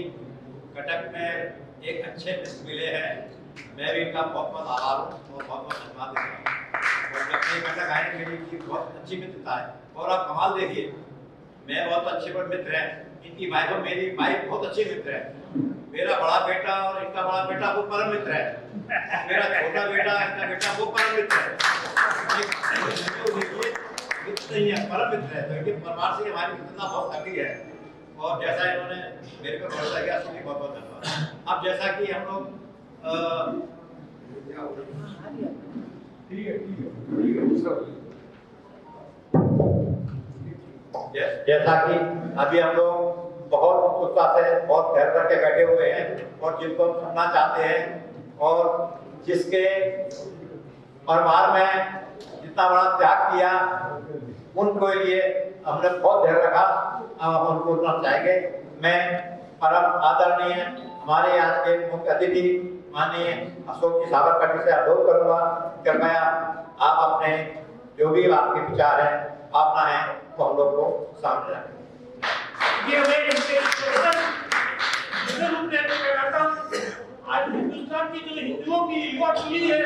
कटक में एक अच्छे मित्र मिले हैं, मैं भी इनका बहुत बहुत आभार हूँ और बहुत बहुत धन्यवाद देता हूँ। और जब ये कटक आए मेरी बहुत अच्छी मित्रता है। और आप कमाल देखिए, मैं बहुत अच्छे पर मित्र हैं, इनकी वाइफ और मेरी वाइफ बहुत अच्छी मित्र है। मेरा बड़ा बेटा और इनका बड़ा बेटा वो परम मित्र है, मेरा छोटा बेटा इनका बेटा वो परम मित्र है, नहीं है परम मित्र है। तो इनके परिवार से हमारी मित्रता बहुत तगड़ी है। और जैसा इन्होंने मेरे को भरोसा किया उसके लिए बहुत बहुत धन्यवाद। अब जैसा कि हम लोग जैसा कि अभी हम लोग बहुत उत्सुकता से बहुत धैर्य रख के बैठे हुए हैं और जिनको हम सुनना चाहते हैं और जिसके परिवार में जितना बड़ा त्याग किया उनको लिए हमने बहुत धैर्य रखा। अब हम उनको सुनना चाहेंगे। मैं परम आदरणीय हमारे आज के मुख्य अतिथि माननीय अशोक जी साबरकाठी से अनुरोध करूंगा, कृपया आप अपने जो भी आपके विचार हैं अपना है तो हम लोग को सामने रखें। आज हिंदुस्तान की जो हिंदुओं की युवा पीढ़ी है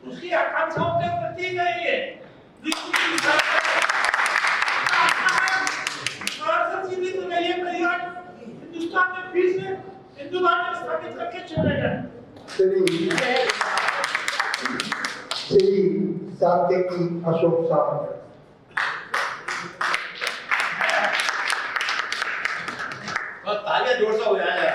उसकी आकांक्षाओं के प्रतीक है ये। हिंदुस्तान में फिर से हिंदू राज्य स्थापित करके चलेगा। श्री सात्यकी अशोक सावंत। बस तालियां जोर से हो जाएगा।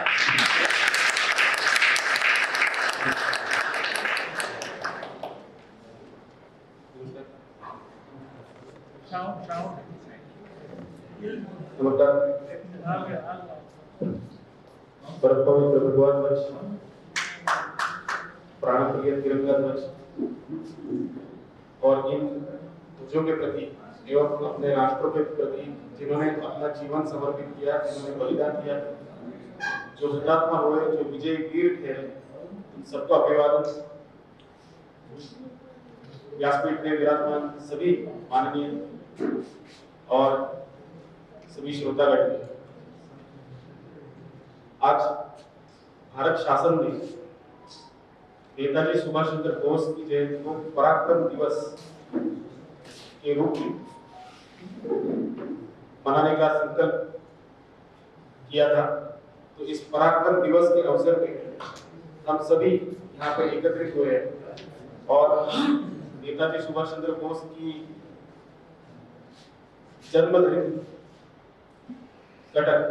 परम पवित्र भगवान वंश प्राणप्रिय तिरंगा ध्वज और इन ध्वजों के प्रति एवं अपने राष्ट्र के प्रति जिन्होंने अपना जीवन समर्पित किया, जिन्होंने बलिदान दिया, जो हुतात्मा हुए, जो विजय वीर ठहरे, उन सबको अभिवादन। व्यासपीठ में विराजमान सभी माननीय और सभी श्रोतागण, आज भारत शासन ने नेताजी सुभाष चंद्र बोस की जयंती को पराक्रम दिवस के रूप में मनाने का संकल्प किया था। तो इस पराक्रम दिवस के अवसर पे हम सभी यहाँ पे एकत्रित हुए हैं और नेताजी सुभाष चंद्र बोस की जन्मदिन कटक,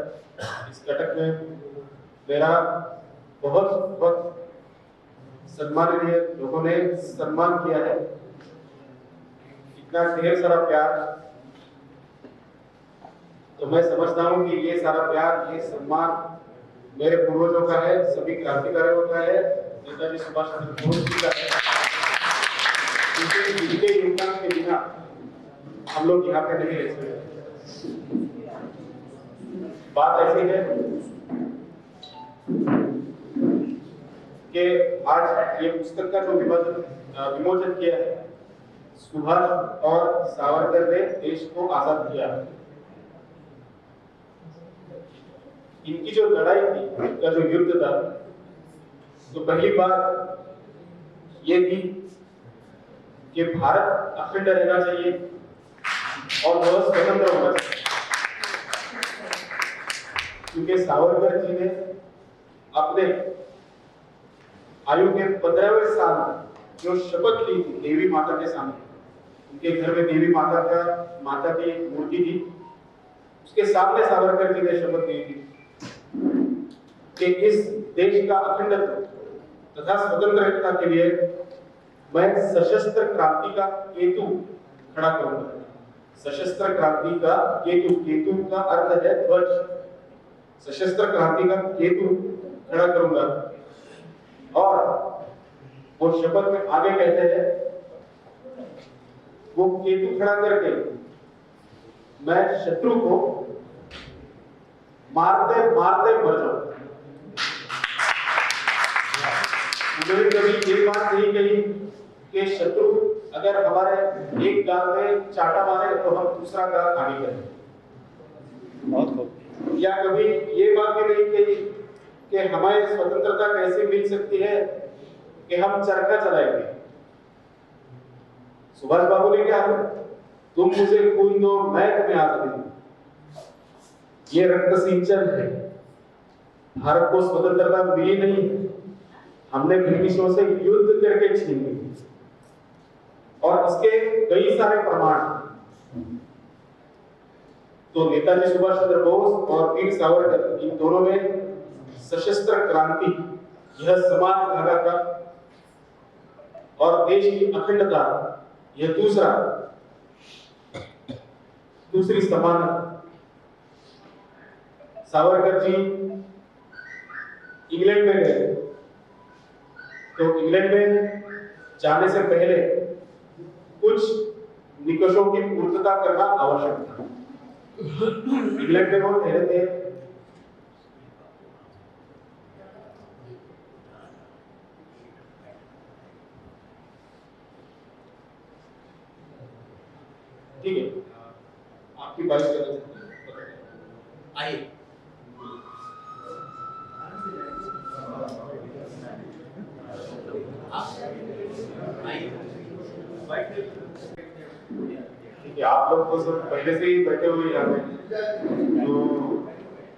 इस कटक में मेरा बहुत सम्माननीय लोगों ने सम्मान किया है। इतना ढेर सारा प्यार, तो मैं समझता हूं कि ये सारा प्यार, ये सम्मान मेरे पूर्वजों का है, सभी क्रांतिकारियों का है, नेताजी सुभाष चंद्र बोस जी का है। जिनके योगदान के बिना हम लोग यहाँ पे नहीं रह सकते। बात ऐसी है कि आज ये पुस्तक का जो विमोचन किया है, सुभाष और सावरकर ने देश को आजाद किया। इनकी जो लड़ाई थी, इनका जो युद्ध था, तो पहली बात ये थी कि भारत अखंड रहना चाहिए और वह स्वतंत्र होना चाहिए। क्योंकि सावरकर जी ने अपने आयु के 15वें साल में जो शपथ ली थी देवी माता के सामने, उनके घर में देवी माता की एक मूर्ति थी, उसके सामने सावरकर जी ने शपथ ली थी कि इस देश का अखंडत्व तथा स्वतंत्रता के लिए मैं सशस्त्र क्रांति का केतु खड़ा करूंगा। सशस्त्र क्रांति का केतु, केतु का अर्थ है ध्वज, सशस्त्र क्रांति का केतु खड़ा करूंगा। और वो शपथ में आगे कहते हैं, वो केतु खड़ा करके मैं शत्रु को मारते मारते मर जाऊं। उन्होंने कभी ये बात नहीं कही कि शत्रु अगर हमारे एक गाल में चाटा मारे तो हम दूसरा गाल आगे करें, या कभी ये बात भी नहीं कही कि हमारी स्वतंत्रता कैसे मिल सकती है कि हम चरखा चलाएंगे। सुभाष बाबू ने क्या कहा, तुम मुझे खून दो, मैं तुम्हें आजादी दूं। ये रक्त सिंचन है। भारत को स्वतंत्रता मिली नहीं, हमने ब्रिटिशों से युद्ध करके छीन ली। और इसके कई सारे प्रमाण। तो नेताजी सुभाष चंद्र बोस और वीर सावरकर, इन दोनों में सशस्त्र क्रांति यह समान धागा था, और देश की अखंडता यह दूसरी समान। सावरकर जी इंग्लैंड में गए, तो इंग्लैंड में जाने से पहले कुछ निकषों की पूर्तता करना आवश्यक था। इंग्लैंड में वो ठहरे थे, ठीक है, आपकी बात आइए। ठीक है, आप लोग तो सब पहले से ही बैठे हुए यहाँ पे, तो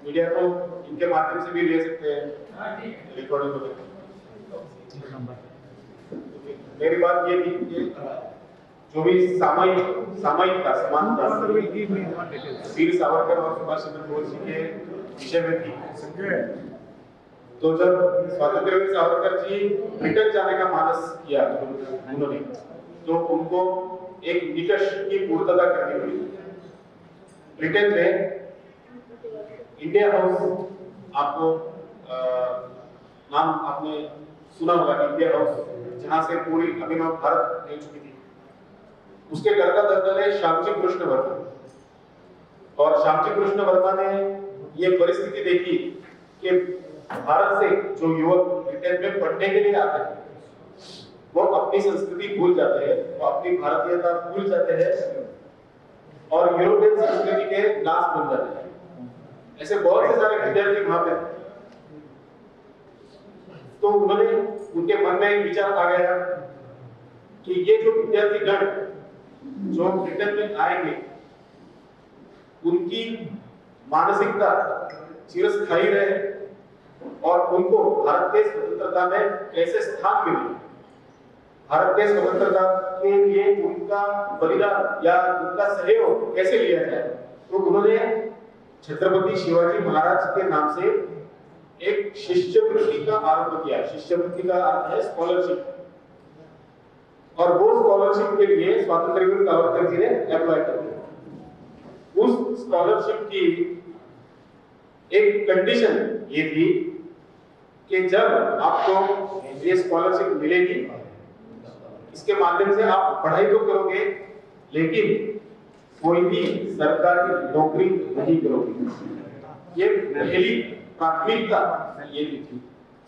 मीडिया को इनके माध्यम से भी ले सकते हैं रिकॉर्डिंग वगैरह। मेरी बात ये थी कि जो भी सामायिक था, समान था, वीर सावरकर और सुभाष चंद्र बोस जी के विषय में थी। तो जब स्वातंत्र्यवीर सावरकर जी ब्रिटेन जाने का मानस किया उन्होंने, तो उनको एक निकष की पूर्तता करनी पड़ी। ब्रिटेन में इंडिया हाउस, आपको नाम आपने सुना होगा इंडिया हाउस, जहां से पूरी अभिनव भारत मिल चुकी थी। उसके घर का दर्जन है श्यामजी कृष्ण वर्मा, और श्यामजी कृष्ण वर्मा ने ये परिस्थिति देखी कि भारत से जो युवक ब्रिटेन में पढ़ने के लिए आते हैं वो अपनी संस्कृति भूल जाते हैं, वो अपनी भारतीयता भूल जाते हैं और यूरोपियन संस्कृति के दास बन जाते हैं। ऐसे बहुत से सारे विद्यार्थी वहां पे, तो उन्होंने, उनके मन में एक विचार आ गया कि ये जो विद्यार्थी गण जो ब्रिटेन में आएंगे उनकी मानसिकता चिरस्थायी रहे और उनको भारत के स्वतंत्रता में कैसे स्थान मिले, भारत के स्वतंत्रता के लिए उनका बलिदान या उनका सहयोग कैसे लिया जाए। तो उन्होंने छत्रपति शिवाजी महाराज के नाम से एक शिष्यवृत्ति का आरंभ किया। शिष्यवृत्ति का अर्थ है स्कॉलरशिप, और वो स्कॉलरशिप के लिए स्वतंत्र वीर सावरकर जी ने अप्लाई कर दिया। उस स्कॉलरशिप की एक कंडीशन ये थी कि जब आपको ये स्कॉलरशिप मिलेगी, इसके माध्यम से आप पढ़ाई तो करोगे लेकिन कोई भी सरकारी नौकरी नहीं करोगे। ये पहली प्राथमिकता ये थी।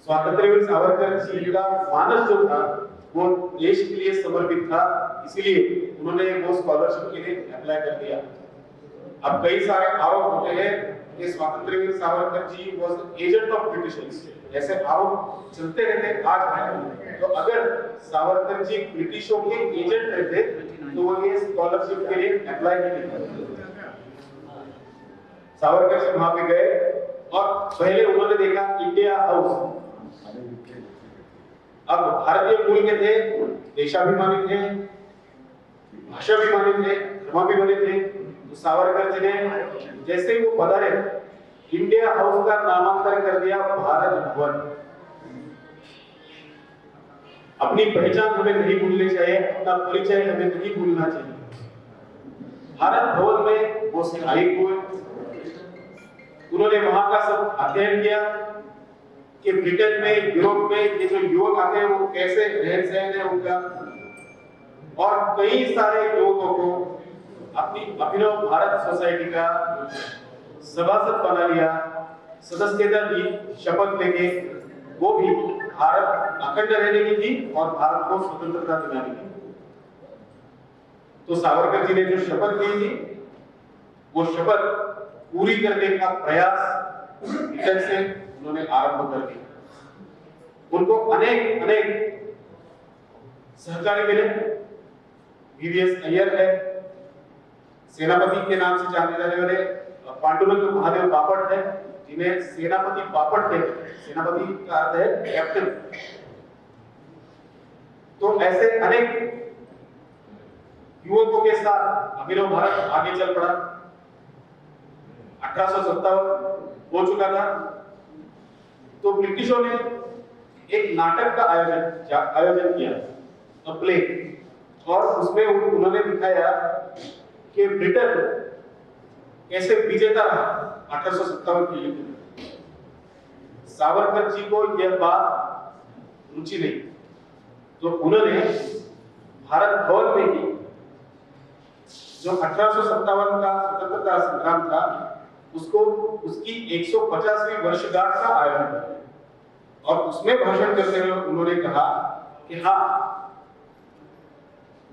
स्वतंत्र वीर सावरकर जी का मानस जो था वो देश के लिए समर्पित था, इसलिए उन्होंने वो स्कॉलरशिप के लिए अप्लाई कर दिया। अब कई सारे आरोप होते हैं कि स्वतंत्र Veer Savarkar ji was agent of Britishers, ऐसे आरोप चलते रहते आज हैं। तो अगर सावरकर जी ब्रिटिशों के एजेंट रहते तो वो ये स्कॉलरशिप के लिए अप्लाई नहीं करते। सावरकर जी वहां पे गए और पहले उन्होंने देखा इंडिया हाउस। अब भारतीय मूल के थे, देशाभिमानी थे, भाषाभिमानी थे, धर्माभिमानी थे। तो सावरकर जी ने जैसे ही वो पधारे इंडिया हाउस का नामांतरण कर दिया भारत भवन। अपनी पहचान हमें नहीं भूलनी चाहिए, अपना परिचय हमें नहीं भूलना चाहिए। भारत भवन में वो स्थायी हुए, उन्होंने वहां का सब अध्ययन किया कि ब्रिटेन में, यूरोप में ये जो युवक आते हैं वो कैसे रहन सहन है उनका, और कई सारे युवकों को अपनी अभिनव भारत सोसाइटी का सभासद बना लिया, सदस्यता दी, शपथ लेके। वो भी भारत अखंड रहने की थी और भारत को स्वतंत्रता दिलाने की। तो सावरकर जी ने जो शपथ ली थी वो शपथ पूरी करने का प्रयास ब्रिटेन से उन्होंने आरंभ कर दिया। उनको अनेक अनेक सहकारी मिले। वीवीएस अय्यर है, सेनापति के नाम से जाने जाने वाले पांडुरंग महादेव बापट है, जिन्हें सेनापति बापट कहते हैं। सेनापति का अर्थ है कैप्टन। तो ऐसे अनेक युवकों के साथ अभिनव भारत आगे चल पड़ा। 1857 हो चुका था तो ब्रिटिशों ने एक नाटक का आयोजन किया, अ प्ले, और उसमें उन्होंने दिखाया कि ब्रिटेन कैसे विजेता रहा 1857 के युद्ध में। सावरकर जी को यह बात रुचि नहीं, तो उन्होंने भारत भवन में ही जो 1857 का स्वतंत्रता संग्राम था उसको, उसकी 150वीं वर्षगांठ का आयोजन किया। और उसमें भाषण करते हुए उन्होंने कहा कि हाँ,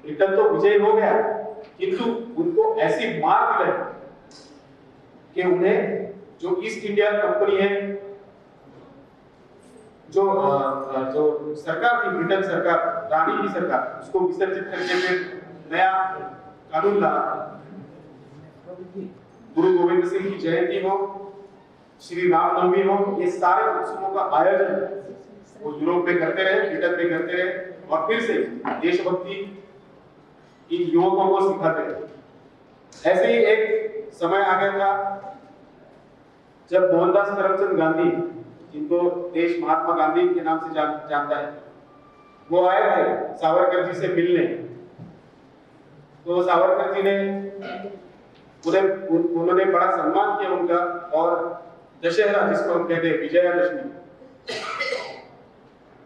ब्रिटेन तो विजय हो गया, किंतु उनको ऐसी मार मिले कि उन्हें जो ईस्ट इंडिया कंपनी है, जो सरकार थी, ब्रिटेन सरकार, रानी की सरकार, उसको विसर्जित करके फिर नया कानून लाना। गुरु गोविंद सिंह की जयंती हो, श्री रामनवमी हो, ये सारे उत्सवों का आयोजन वो यूरोप में करते रहे, ब्रिटेन में करते रहे, और फिर से देशभक्ति इन युवकों को सिखाते रहे। ऐसे ही एक समय आ गया था जब मोहनदास करमचंद गांधी, जिनको देश महात्मा गांधी के नाम से जानता है, वो आए थे सावरकर जी से मिलने। तो सावरकर जी ने उन्होंने बड़ा सम्मान किया उनका, और दशहरा जिसको हम कहते हैं विजयादशमी,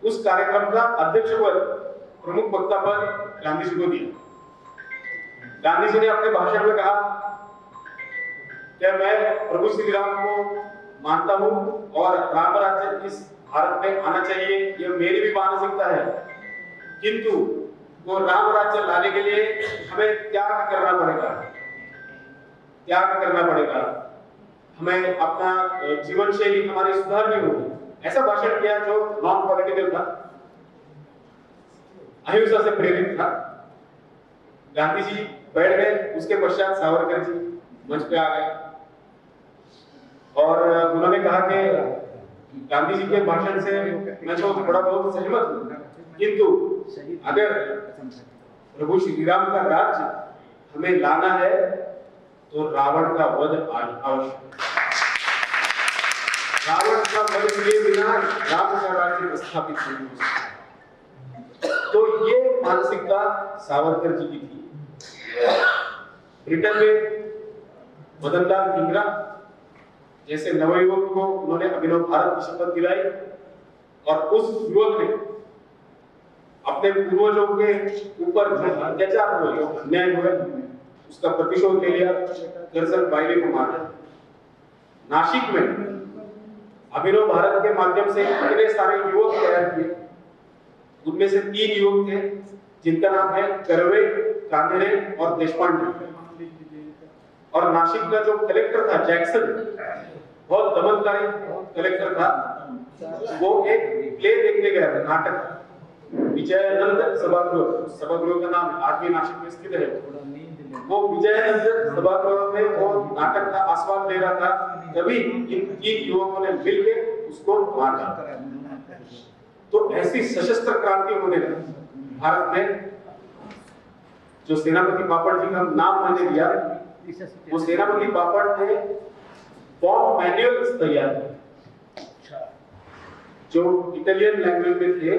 उस कार्यक्रम का अध्यक्ष पद, प्रमुख वक्ता पद गांधी जी को दिया। गांधी जी ने अपने भाषण में कहा कि मैं प्रभु श्री राम को मानता हूं और राम राज्य इस भारत में आना चाहिए, यह मेरी भी मानसिकता है, किंतु वो राम राज्य लाने के लिए हमें त्याग करना पड़ेगा, त्याग करना पड़ेगा, हमें अपना जीवन शैली हमारी सुधारनी होगी। ऐसा भाषण किया जो नॉन पॉलिटिकल था, अहिंसा से प्रेरित था। गांधी जी बैठ गए, उसके पश्चात सावरकर जी मंच पे आ गए और उन्होंने कहा कि गांधी जी के भाषण से मैं तो थोड़ा बहुत सहमत हूं, किंतु अगर प्रभु श्री राम का राज्य हमें लाना है तो रावण का वध आवश्यक। रावण का वध किए बिना राम का राज्य स्थापित नहीं हो सकता। तो ये मानसिकता सावरकर जी की थी। ब्रिटेन में मदनलाल धिंगरा जैसे नवयुवक को उन्होंने अभिनव भारत की शपथ दिलाई और उस युवक ने अपने पूर्वजों के ऊपर जो अत्याचार हुए, जो अन्याय हुए, उसका प्रतिशोध ले लिया, करजन बाइले को मारा। नासिक में अभिनव भारत के माध्यम से इतने सारे युवक तैयार किए, उनमें से 3 युवक थे जिनका नाम है कर्वे, कांदेरे और देशपांडे। और नासिक का जो कलेक्टर था जैक्सन, बहुत दमनकारी कलेक्टर था, वो एक प्ले देखने गया था, नाटक विजयानंद सभागृह का नाम आज भी नासिक में स्थित है। वो विजयानंद सभागृह में वो नाटक का आस्वाद ले रहा था, तभी इन 3 युवकों ने मिलकर उसको मारा। तो ऐसी सशस्त्र क्रांति होने लगी भारत में। जो सेनापति पापड़ जी का नाम मैंने दिया, वो सेनापति पापड़ ने बॉम्ब मैनुअल्स तैयार किए जो इटालियन लैंग्वेज में थे,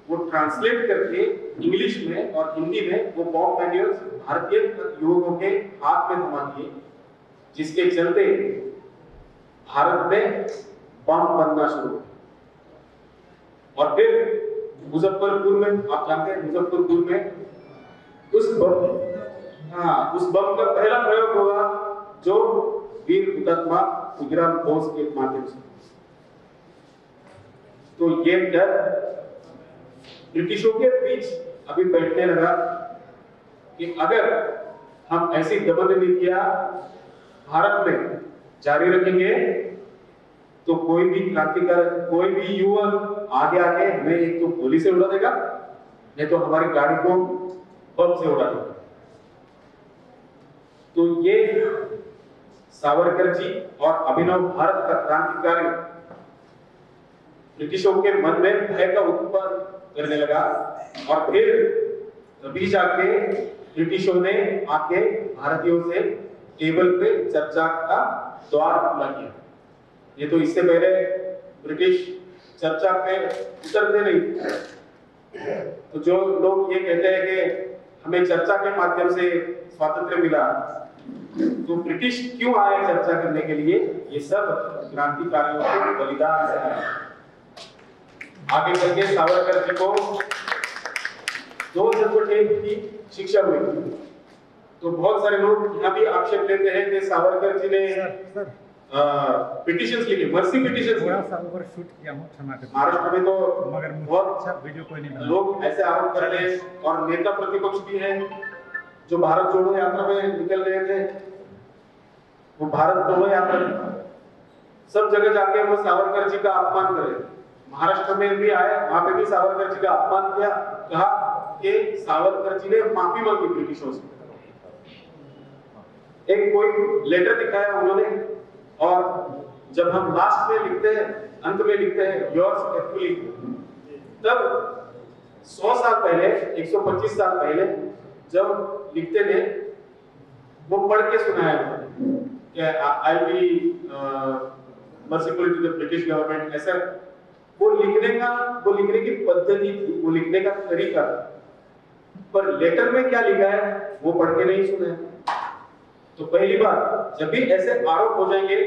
वो ट्रांसलेट करके इंग्लिश में और हिंदी में वो बॉम्ब मैनुअल्स भारतीय युवकों के हाथ में थमा दिए, जिसके चलते भारत में बम बनना शुरू हुआ। और फिर मुजफ्फरपुर में, आप जानते हैं मुजफ्फरपुर में उस बम का पहला प्रयोग हुआ जो वीर हुतात्मा खुदीराम बोस के माध्यम से। तो ये डर ब्रिटिशों के बीच अभी बैठने लगा कि अगर हम ऐसी दमन नीतियां भारत में जारी रखेंगे तो कोई भी क्रांतिकारक, कोई भी युवक आगे आके हमें एक तो गोली से उड़ा देगा, नहीं तो हमारी गाड़ी को बम से उड़ा देगा। तो ये सावरकर जी और अभिनव भारत का क्रांतिकारी ब्रिटिशों के मन में भय का उत्पन्न करने लगा और फिर तभी जाके ब्रिटिशों ने आके भारतीयों से टेबल पे चर्चा का द्वार खुला किया। ये तो इससे पहले ब्रिटिश चर्चा पे उतरते नहीं। तो जो लोग ये कहते हैं कि हमें चर्चा के माध्यम से स्वातंत्र्य मिला, तो ब्रिटिश क्यों आए चर्चा करने के लिए? ये सब क्रांतिकारियों के बलिदान से आए। आगे चल के सावरकर जी को 2 जनवरी की शिक्षा हुई। तो बहुत सारे लोग यहाँ भी आक्षेप लेते हैं कि सावरकर जी ने पिटिशंस लिखी, मर्सी पिटिशंस शूट किया हूं, क्षमा करें। महाराष्ट्र में तो मगर बहुत वीडियो कोई नहीं, लोग ऐसे आरोप कर रहे हैं और नेता प्रतिपक्ष भी हैं जो भारत जोड़ो यात्रा में निकल रहे थे, वो भारत जोड़ो यात्रा सब जगह जाके वो सावरकर जी का अपमान कर रहे थे। महाराष्ट्र में भी आए, वहां पे भी सावरकर जी का अपमान किया, कहा कि सावरकर जी ने माफी मांगी ब्रिटिशों से। एक कोई लेटर दिखाया उन्होंने, और जब हम लास्ट में लिखते हैं, अंत में लिखते हैं योर्स फेथफुली, तब 100 साल पहले, 125 साल पहले जब लिखते थे, वो पढ़ के सुनाया कि I be merciful to the British government. ऐसा वो लिखने की पद्धति थी, वो लिखने का तरीका, पर लेटर में क्या लिखा है वो पढ़ के नहीं सुने। तो पहली बार जब भी ऐसे आरोप हो जाएंगे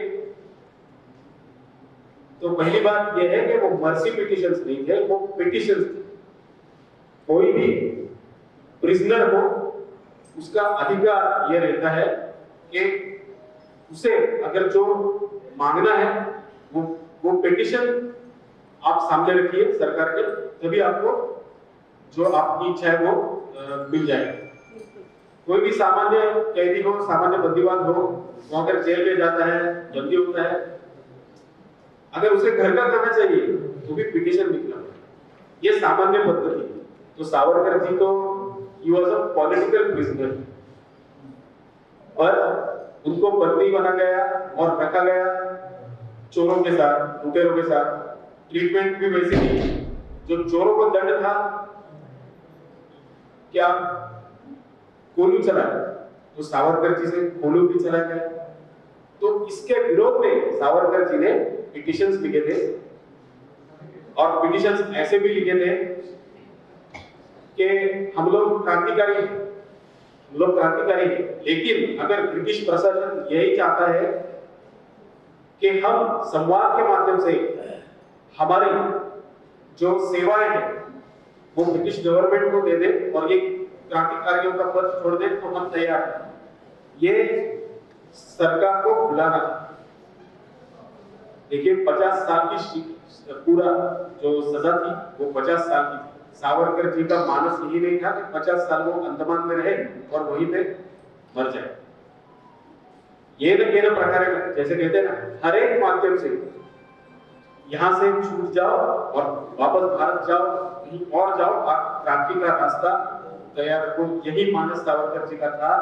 तो तो पहली बात यह है कि वो मर्सी पिटिशंस नहीं थे, वो पिटिशंस थे। कोई भी प्रिजनर हो उसका अधिकार यह रहता है कि उसे अगर जो मांगना है वो पिटिशन आप सामने रखिए सरकार के, तभी आपको जो आपकी इच्छा है वो मिल जाएगी। कोई भी सामान्य कैदी हो, सामान्य बंदीवान हो, वो अगर जेल में जाता है, बंदी होता है, अगर उसे घर का करना चाहिए तो भी पिटिशन लिखना है, ये सामान्य पद्धति है। तो सावरकर जी तो he was a political prisoner, पर उनको बंदी बना गया और रखा गया चोरों के साथ, लुटेरों के साथ। ट्रीटमेंट भी वैसी थी, जो चोरों को दंड था क्या गोली चलाया, तो सावरकर जी से गोली भी चला गया। तो इसके विरोध में सावरकर जी ने पिटिशंस लिखे थे, और पिटिशंस ऐसे भी लिखे थे कि हम लोग क्रांतिकारी हैं, लेकिन अगर ब्रिटिश प्रशासन यही चाहता है कि हम संवाद के माध्यम से हमारी जो सेवाएं हैं वो ब्रिटिश गवर्नमेंट को दे दे और ये क्रांतिकारियों का पद छोड़ दे, तो हम तैयार हैं। ये सरकार को बुलाना था। देखिए 50 साल की पूरा जो सजा थी वो 50 साल की थी। सावरकर जी का मानस यही नहीं था कि 50 साल वो अंडमान में रहे और वहीं पे मर जाए। ये न प्रकार जैसे कहते हैं ना, हर एक माध्यम से यहां से छूट जाओ और वापस भारत जाओ, कहीं और जाओ, क्रांति का रास्ता तैयार रखो। यही मानस सावरकर जी का था।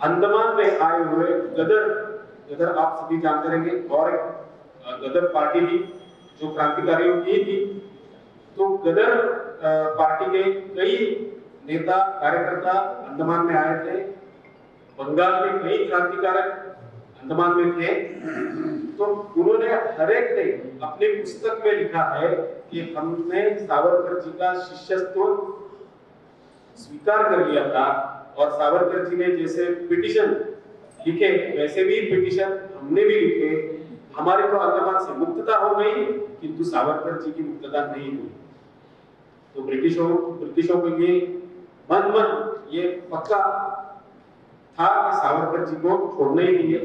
अंडमान में आए हुए गदर आप सभी जानते रहेंगे, और एक गदर पार्टी भी जो क्रांतिकारियों की थी। तो गदर पार्टी के कई नेता कार्यकर्ता अंडमान में आए थे। बंगाल में कई क्रांतिकारक अंडमान में थे। तो उन्होंने हर एक ने अपनी पुस्तक में लिखा है कि हमने सावरकर जी का शिष्यत्व स्वीकार कर लिया था, और सावरकर जी ने जैसे पिटिशन लिखे वैसे भी पिटिशन हमने भी लिखे। हमारे तो अंडमान से मुक्तता हो गई, किंतु सावरकर जी की मुक्तता नहीं हुई। तो ब्रिटिशों को ये पक्का था कि सावरकर जी को छोड़ना ही नहीं है,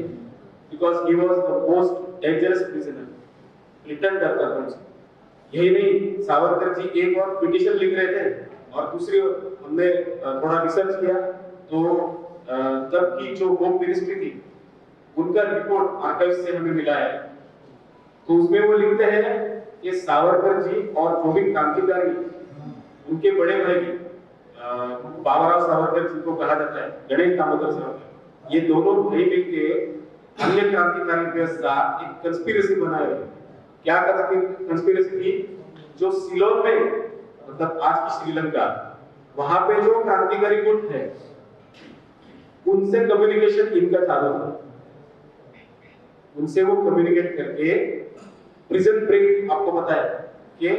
because he was the most dangerous prisoner. Return करता था उनसे। यही नहीं, सावरकर जी एक और पिटिशन लिख रहे थे, और दूसरी हमने थोड़ा रिसर्च किया तो तब की जो होम मिनिस्ट्री थी उनका रिपोर्ट आर्काइव से हमें मिला है। तो उसमें वो लिखते हैं कि सावरकर जी और जो भी क्रांतिकारी उनके बड़े भाई बाबूराव सावरकर जी को कहा जाता है, गणेश दामोदर सावरकर, ये दोनों भाई मिलके अन्य क्रांतिकारी के साथ एक कंस्पिरेसी बनाए हुए। क्या कंस्पिरेसी थी? जो सिलोन में, मतलब आज की श्रीलंका, वहां पे जो क्रांतिकारी गुट है उनसे कम्युनिकेशन इनका चालू था। उनसे वो कम्युनिकेट करके प्रिजन ब्रेक, आपको पता है कि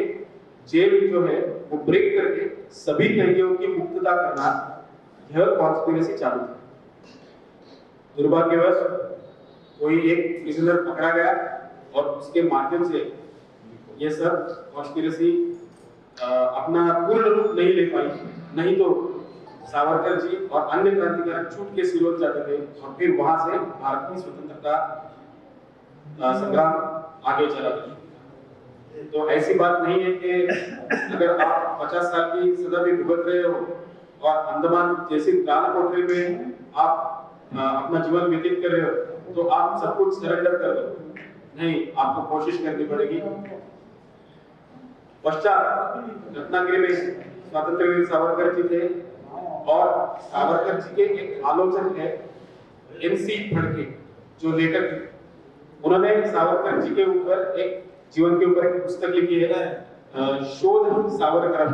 जेल जो है वो ब्रेक करके सभी कैदियों की मुक्तता करना, यह कॉन्स्पिरेसी चालू थी। दुर्भाग्यवश कोई एक प्रिजनर पकड़ा गया और उसके माध्यम से ये सब कॉन्स्पिरेसी अपना पूर्ण रूप नहीं ले पाई। नहीं तो सावरकर जी और अन्य क्रांतिकारी छूट के सिलोन जाते थे और फिर वहां से भारत की स्वतंत्रता संग्राम आगे चला था। तो ऐसी बात नहीं है कि अगर आप 50 साल की सजा भी भुगत रहे हो और अंडमान जैसी काल कोठरी में आप अपना जीवन व्यतीत कर रहे हो तो आप सब कुछ सरेंडर कर दो। नहीं, आपको कोशिश करनी पड़ेगी। पश्चात रत्नागिरी में स्वतंत्र वीर सावरकर जी थे, और सावरकर जी के एक आलोचक है एनसी फड़के, जो लेखक थे। उन्होंने सावरकर जी के ऊपर एक जीवन के ऊपर एक पुस्तक लिखी है, शोध सावरकर,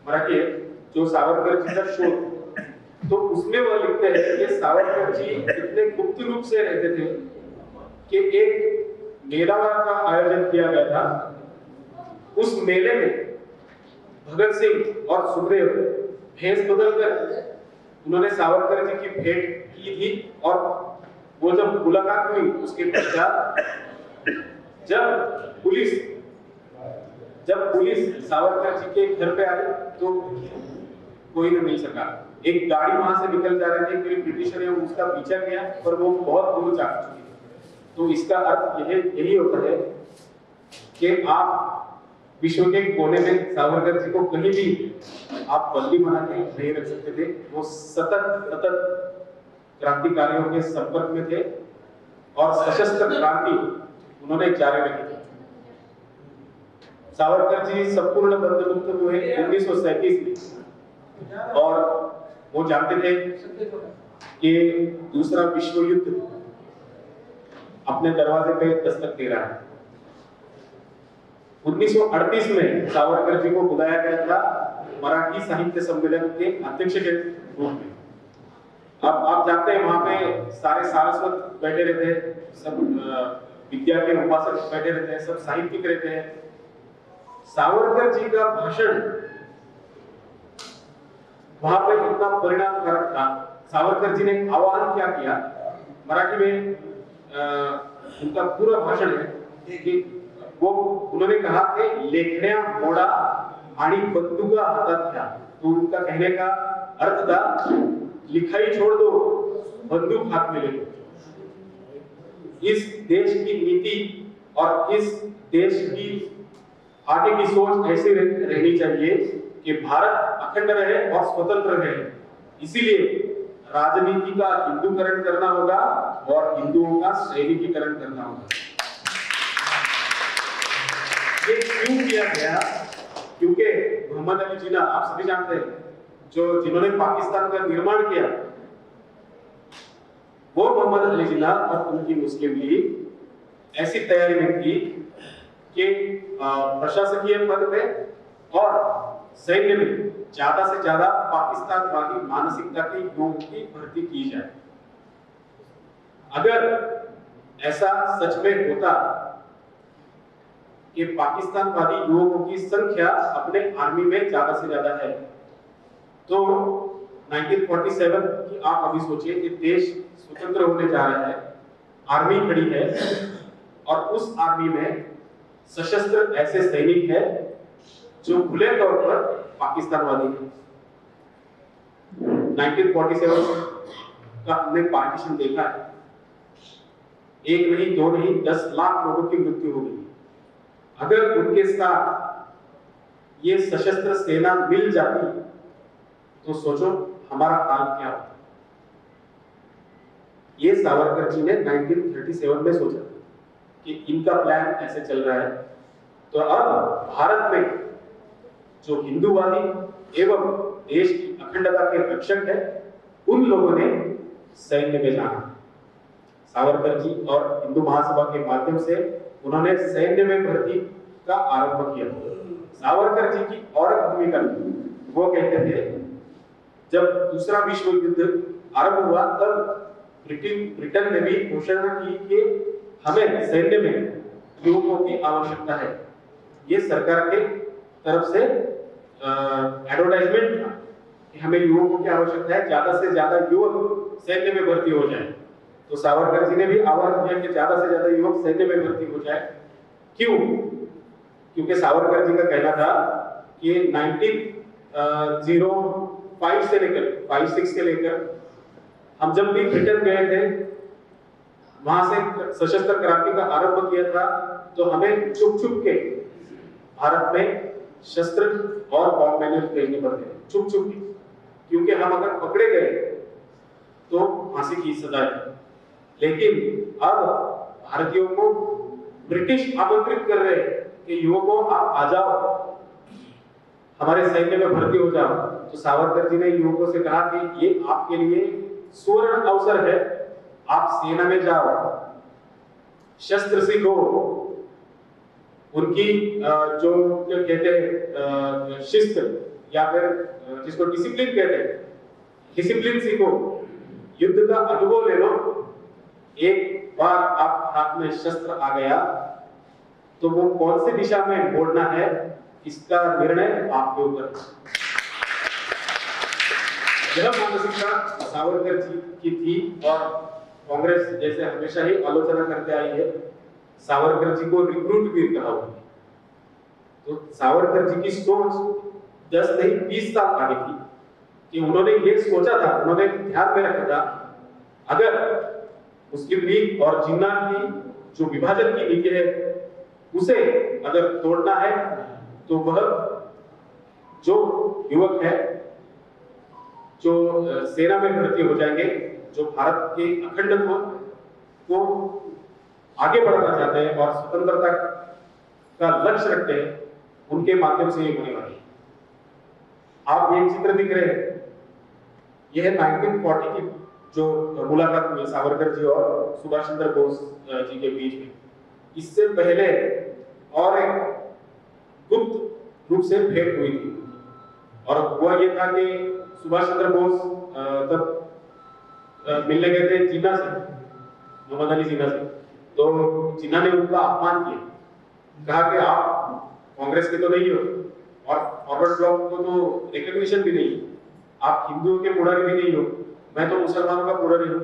मराठी है, जो सावरकर जी का शोध। तो उसमें वह लिखते हैं कि सावरकर जी इतने गुप्त रूप से रहते थे कि एक मेला का आयोजन किया गया था। उस मेले में भगत सिंह और सुखदेव भेष बदलकर उन्होंने सावरकर जी की भेंट की थी, और वो जब मुलाकात हुई उसके पश्चात जब पुलिस सावरकर जी के घर पे आई तो कोई नहीं मिल सका। एक गाड़ी वहां से निकल जा रही थी, फिर ब्रिटिशर ने उसका पीछा किया पर वो बहुत दूर जा चुकी थी। तो इसका अर्थ यही होता है कि आप विश्व के कोने में सावरकर जी को कहीं भी आप बंदी बना के नहीं रख सकते थे। वो सतत क्रांतिकारियों के संपर्क में थे और सशस्त्र क्रांति उन्होंने जारी रखी थी। सावरकर जी संपूर्ण बंधमुक्त हुए 1937 में और वो जानते थे कि दूसरा विश्व युद्ध अपने दरवाजे पे दस्तक दे रहा है। 1938 में सावरकर जी को बुलाया गया था मराठी साहित्य सम्मेलन के अध्यक्ष के रूप में। अब आप जानते हैं वहां पे सारे सारस्वत बैठे रहते हैं, सब विद्या के उपासक बैठे रहते हैं, सब साहित्यिक रहते हैं। सावरकर जी का भाषण वहां पे इतना परिणामकारक था। सावरकर जी ने आह्वान क्या किया, मराठी में उनका पूरा भाषण है कि वो उन्होंने कहा कि लेखण्या मोडा आणि बंदुका हातात घ्या। तो उनका कहने का अर्थ था लिखाई छोड़ दो, बंदूक हाथ में ले लो। इस देश की नीति और इस देश की आगे की सोच ऐसी रहनी चाहिए कि भारत अखंड रहे और स्वतंत्र रहे। इसीलिए राजनीति का हिंदूकरण करना होगा और हिंदुओं का सैनिकीकरण करना होगा। ये क्यों किया गया? क्योंकि मोहम्मद अली जिन्ना आप सभी जानते हैं, जो जिन्होंने पाकिस्तान का निर्माण किया, वो मोहम्मद अली जिन्ना और उनकी मुस्लिम लीग ऐसी तैयारी में थी कि प्रशासकीय पद पे और सैन्य में ज्यादा से ज्यादा पाकिस्तानवादी मानसिकता के लोगों की भर्ती की जाए। अगर ऐसा सच में होता कि पाकिस्तानवादी युवकों की संख्या अपने आर्मी में ज्यादा से ज्यादा है, तो 1947 की आप अभी सोचिए कि देश स्वतंत्र होने जा रहा है, आर्मी खड़ी है और उस आर्मी में सशस्त्र ऐसे सैनिक है जो खुले तौर पर पाकिस्तानवादी है। 1947 का हमने पार्टीशन देखा है, एक नहीं, दो नहीं, 10 लाख लोगों की मृत्यु हो गई। अगर उनके साथ ये सशस्त्र सेना मिल जाती तो सोचो हमारा हाल क्या होता। ये सावरकर जी ने 1937 में सोचा कि इनका प्लान ऐसे चल रहा है। तो अब भारत में जो हिंदूवादी एवं देश की अखंडता के रक्षक है, उन लोगों ने सैन्य में जाना। सावरकर जी और हिंदू महासभा के माध्यम से उन्होंने सैन्य में भर्ती का आरंभ किया। सावरकर जी की और भूमिका थी, वो कहते थे जब दूसरा विश्व युद्ध आरंभ हुआ तब ब्रिटेन ने भी घोषणा की कि हमें सैन्य में युवकों की आवश्यकता है। ये सरकार के तरफ से एडवर्टाइजमेंट था कि हमें युवकों की आवश्यकता है, ज्यादा से ज्यादा युवक सैन्य में भर्ती हो जाए। तो सावरकर जी ने भी आह्वान किया कि ज्यादा से ज्यादा युवक सैन्य में भर्ती हो जाए। क्यों? क्योंकि सावरकर जी का कहना था कि 1905 से लेकर 56 से लेकर हम जब भी ब्रिटेन गए थे, वहां से सशस्त्र क्रांति का आरंभ किया था, तो हमें चुप चुप के भारत में शस्त्र और बॉम्ब मैन्युअल भेजने पड़ते हैं, चुप चुप के, क्योंकि हम अगर पकड़े गए तो फांसी की सजा है। लेकिन अब भारतीयों को ब्रिटिश आमंत्रित कर रहे हैं कि युवकों आप आ जाओ, हमारे सैन्य में भर्ती हो जाओ। तो सावरकर जी ने युवकों से कहा कि ये आपके लिए सुवर्ण अवसर है, आप सेना में जाओ, शस्त्र सीखो। उनकी जो कहते हैं शिस्त या फिर जिसको डिसिप्लिन कहते हैं, डिसिप्लिन सीखो, युद्ध का अनुभव ले लो। एक बार आप हाथ में शस्त्र आ गया तो वो कौन सी दिशा में मोड़ना है इसका निर्णय आपके ऊपर। यह मानसिकता सावरकर जी की थी और कांग्रेस जैसे हमेशा ही आलोचना करते आई है सावरकर जी को रिक्रूट वीर कहा हुआ है। तो सावरकर जी की सोच 10 नहीं 20 साल आगे थी कि उन्होंने ये सोचा था, उन्होंने ध्यान में रखा था, अगर मुस्लिम लीग और जिन्ना की जो विभाजन की नीति है उसे अगर तोड़ना है तो वह जो युवक है जो सेना में भर्ती हो जाएंगे, जो भारत के अखंडत्व को आगे बढ़ाना चाहते हैं और स्वतंत्रता का लक्ष्य रखते हैं, उनके माध्यम से ये होने वाली है। आप ये चित्र दिख रहे हैं, यह 1940 की जो मुलाकात हुई सावरकर जी और सुभाष चंद्र बोस जी के बीच में। इससे पहले और एक गुप्त रूप से भेंट हुई थी और हुआ ये था कि सुभाष चंद्र बोस तब मिलने गए थे जिन्ना से, मोहम्मद अली जिन्ना से। तो जिन्ना ने उनका अपमान किया, कहा कि आप कांग्रेस के तो नहीं हो और फॉरवर्ड ब्लॉक को तो रिकॉग्निशन भी नहीं, आप हिंदुओं के पुजारी भी नहीं हो, मैं तो मुसलमानों का पुजारी हूँ,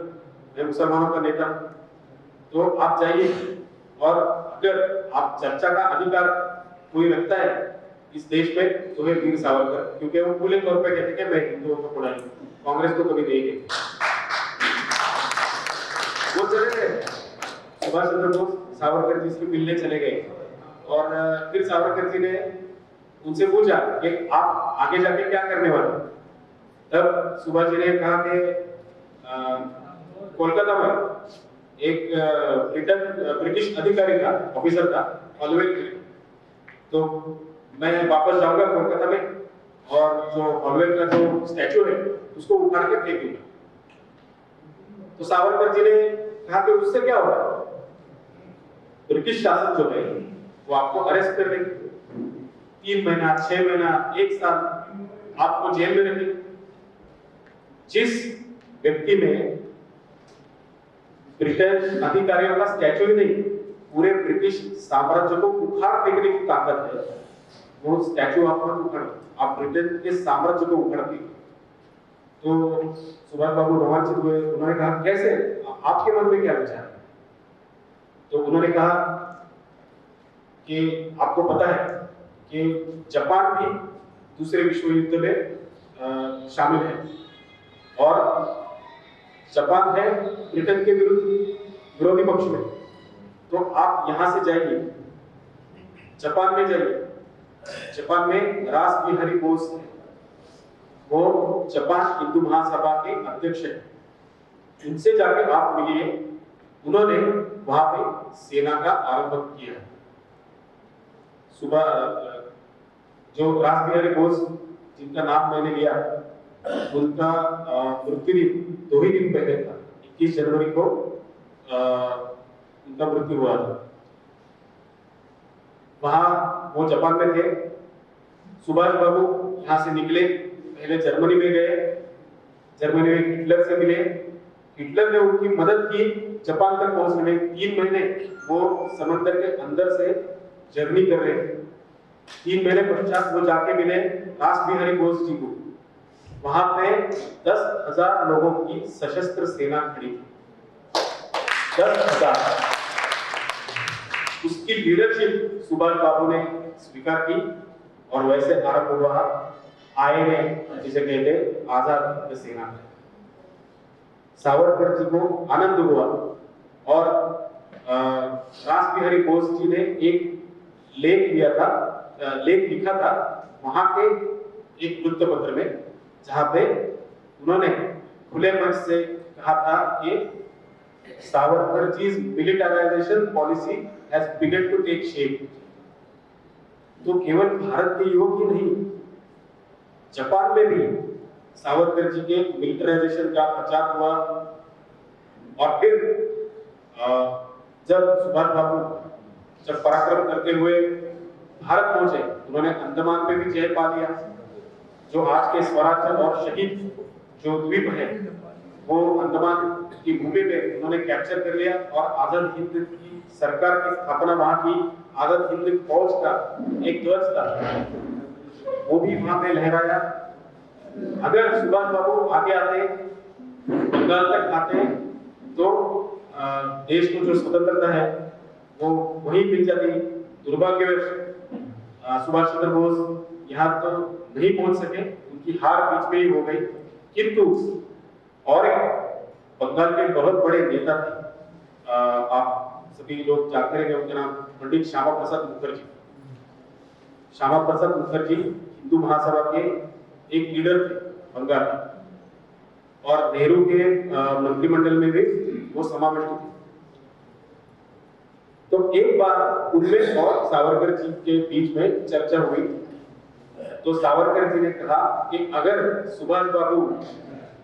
मैं मुसलमानों का नेता हूँ, तो आप जाइए और अगर आप चर्चा का अधिकार कोई रखता है इस देश में तो है वीर सावरकर, क्योंकि वो खुले तौर पे कहते कि मैं हिंदुओं का पुजारी हूँ, कांग्रेस को कभी नहीं कहते। वो चले गए, सुभाष चंद्र बोस सावरकर जी से मिलने चले गए और फिर सावरकर जी ने उनसे पूछा कि आप आगे जाके क्या करने वाले। तब सुभाष जी ने कहा कि कोलकाता में एक ब्रिटिश अधिकारी था, ऑफिसर था, हॉलवेल, तो मैं वापस जाऊंगा कोलकाता में और जो हॉलवेल का जो स्टैचू है उसको उखाड़ के फेंक दूंगा। तो सावरकर जी ने कहा कि उससे क्या होगा, ब्रिटिश शासन जो है वो आपको अरेस्ट कर लेंगे, 3 महीना 6 महीना 1 साल आपको जेल में रखेंगे। जिस व्यक्ति में ब्रिटिश अधिकारियों का स्टैचू ही नहीं, पूरे ब्रिटिश साम्राज्य को उखाड़ फेंकने की ताकत है, वो स्टैचू आप मत उखाड़, आप ब्रिटेन के साम्राज्य को उखाड़ फेंक। तो सुभाष बाबू रोमांचित हुए, उन्होंने कहा कैसे, आपके मन में क्या विचार है? तो उन्होंने कहा कि आपको पता है कि जापान भी दूसरे विश्व युद्ध में शामिल है और जापान है ब्रिटेन के विरोधी पक्ष में, तो आप यहां से जाइए, जापान में जाइए। जापान में रास बिहारी बोस है, वो जापान हिंदू महासभा के अध्यक्ष है, उनसे जाकर आप मिलिए। उन्होंने वहां पे सेना का आरंभ किया। सुबह जो रास बिहारी बोस जिनका नाम मैंने लिया, उनका मृत्यु दिन 2 ही दिन पहले था, 21 जनवरी को उनका मृत्यु हुआ था। वहां वो जापान में थे। सुभाष बाबू यहाँ से निकले, पहले जर्मनी में गए, जर्मनी में हिटलर से मिले, हिटलर ने उनकी मदद की जापान तक पहुंचने में। 3 महीने वो समंदर के अंदर से जर्नी कर रहे थे। 3 महीने पश्चात वो जाके मिले रास बिहारी बोस जी को। वहां पे 10,000 लोगों की सशस्त्र सेना खड़ी थी, 10,000। उसकी लीडरशिप सुभाष बाबू ने स्वीकार की और वैसे आरंभ हुआ आईएनए, जिसे कहते आजाद हिंद सेना। सावरकर जी को आनंद हुआ और रास बिहारी बोस जी ने एक लेख लिखा था वहां के एक वृत्त पत्र में, जहां पे उन्होंने खुले मन से कहा था कि Savarkar जी's militarization policy has begun to take shape। तो केवल भारत के युवक ही नहीं, जापान में भी सावरकर जी के मिलिटराइजेशन का प्रचार हुआ। और फिर जब सुभाष बाबू जब पराक्रम करते हुए भारत पहुंचे, उन्होंने अंडमान में भी जय पा लिया। जो आज के स्वराज्य और शहीद जो द्वीप है, वो अंडमान की भूमि में उन्होंने कैप्चर कर लिया और आजाद हिंद की सरकार की स्थापना वहां की। आजाद हिंद फौज का एक ध्वज था, वो भी वहां पे लहराया। अगर सुभाष बाबू आगे आते, बंगाल तक आते, तो देश को जो स्वतंत्रता है वो वहीं मिल जाती। दुर्भाग्यवश सुभाष चंद्र बोस यहाँ तो नहीं पहुंच सके, उनकी हार बीच में ही हो गई। किंतु और एक बंगाल के बहुत बड़े नेता थे, आप सभी लोग जानते रहेंगे उनका नाम पंडित श्यामा प्रसाद मुखर्जी। श्यामा प्रसाद मुखर्जी हिंदू महासभा के एक लीडर थे बंगाल में, और नेहरू के मंत्रिमंडल में भी वो समाविष्ट थे। तो एक बार उनमें और सावरकर जी के बीच में चर्चा हुई, तो सावरकर जी ने कहा कि अगर सुभाष बाबू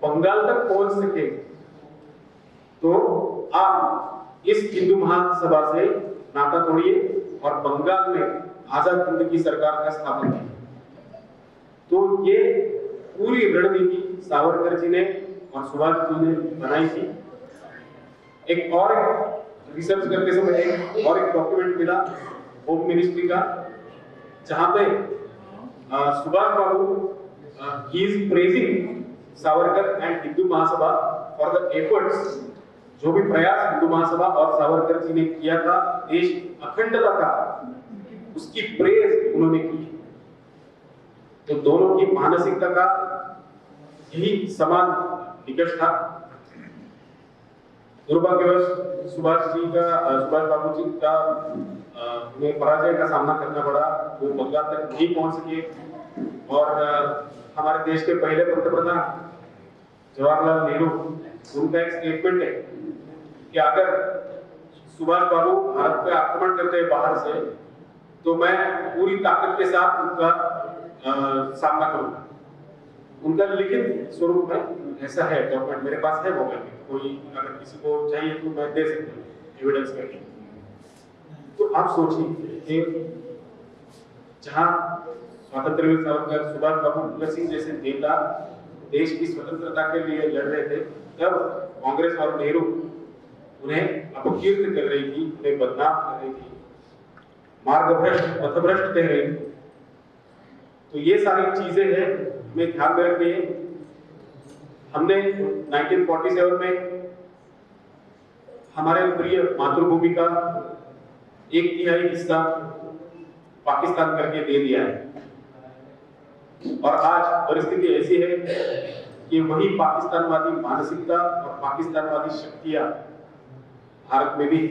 बंगाल तक पहुंच सके तो आप इस हिंदू महासभा से नाता तोड़िए और बंगाल में आजाद हिंद की सरकार का स्थापना कीजिए। तो ये पूरी रणनीति सावरकर जी ने और सुभाष जी ने बनाई थी। एक और रिसर्च करते समय एक डॉक्यूमेंट मिला होम मिनिस्ट्री का, जहां पे Subhash Babu he is praising Savarkar and Hindu Mahasabha for the efforts, जो भी प्रयास हिंदू महासभा और सावरकर जी ने किया था देश अखंडता का, उसकी प्रेज उन्होंने की। तो दोनों की मानसिकता का यही समान निकष था। दुर्भाग्यवश सुभाष बाबू जी का उन्हें पराजय का सामना करना पड़ा, वो बंगाल तक नहीं पहुंच सके। और हमारे देश के पहले पंतप्रधान जवाहरलाल नेहरू, उनका एक स्टेटमेंट है कि अगर सुभाष बाबू भारत पे आक्रमण करते हैं बाहर से, तो मैं पूरी ताकत के साथ उनका सामना करूंगा। उनका लिखित स्वरूप में ऐसा है डॉक्यूमेंट, मेरे पास है वो, कोई अगर किसी को चाहिए तो मैं दे सकता हूँ एविडेंस करके। तो आप सोचिए कि जहां स्वतंत्रवीर सावरकर, सुभाष बाबू, भगत सिंह जैसे नेता देश की स्वतंत्रता के लिए लड़ रहे थे, तब कांग्रेस और नेहरू उन्हें अपकीर्त कर रही थी, उन्हें बदनाम कर रही थी, मार्गभ्रष्ट, पथभ्रष्ट कह रही थी। तो ये सारी चीजें हैं, हमें ध्यान में रखनी है। हमने 1947 में हमारे प्रिय मातृभूमि का 1/3 हिस्सा पाकिस्तान करके दे दिया है, और आज परिस्थिति ऐसी है कि वही पाकिस्तानवादी मानसिकता और पाकिस्तानवादी शक्तियां भारत में भी,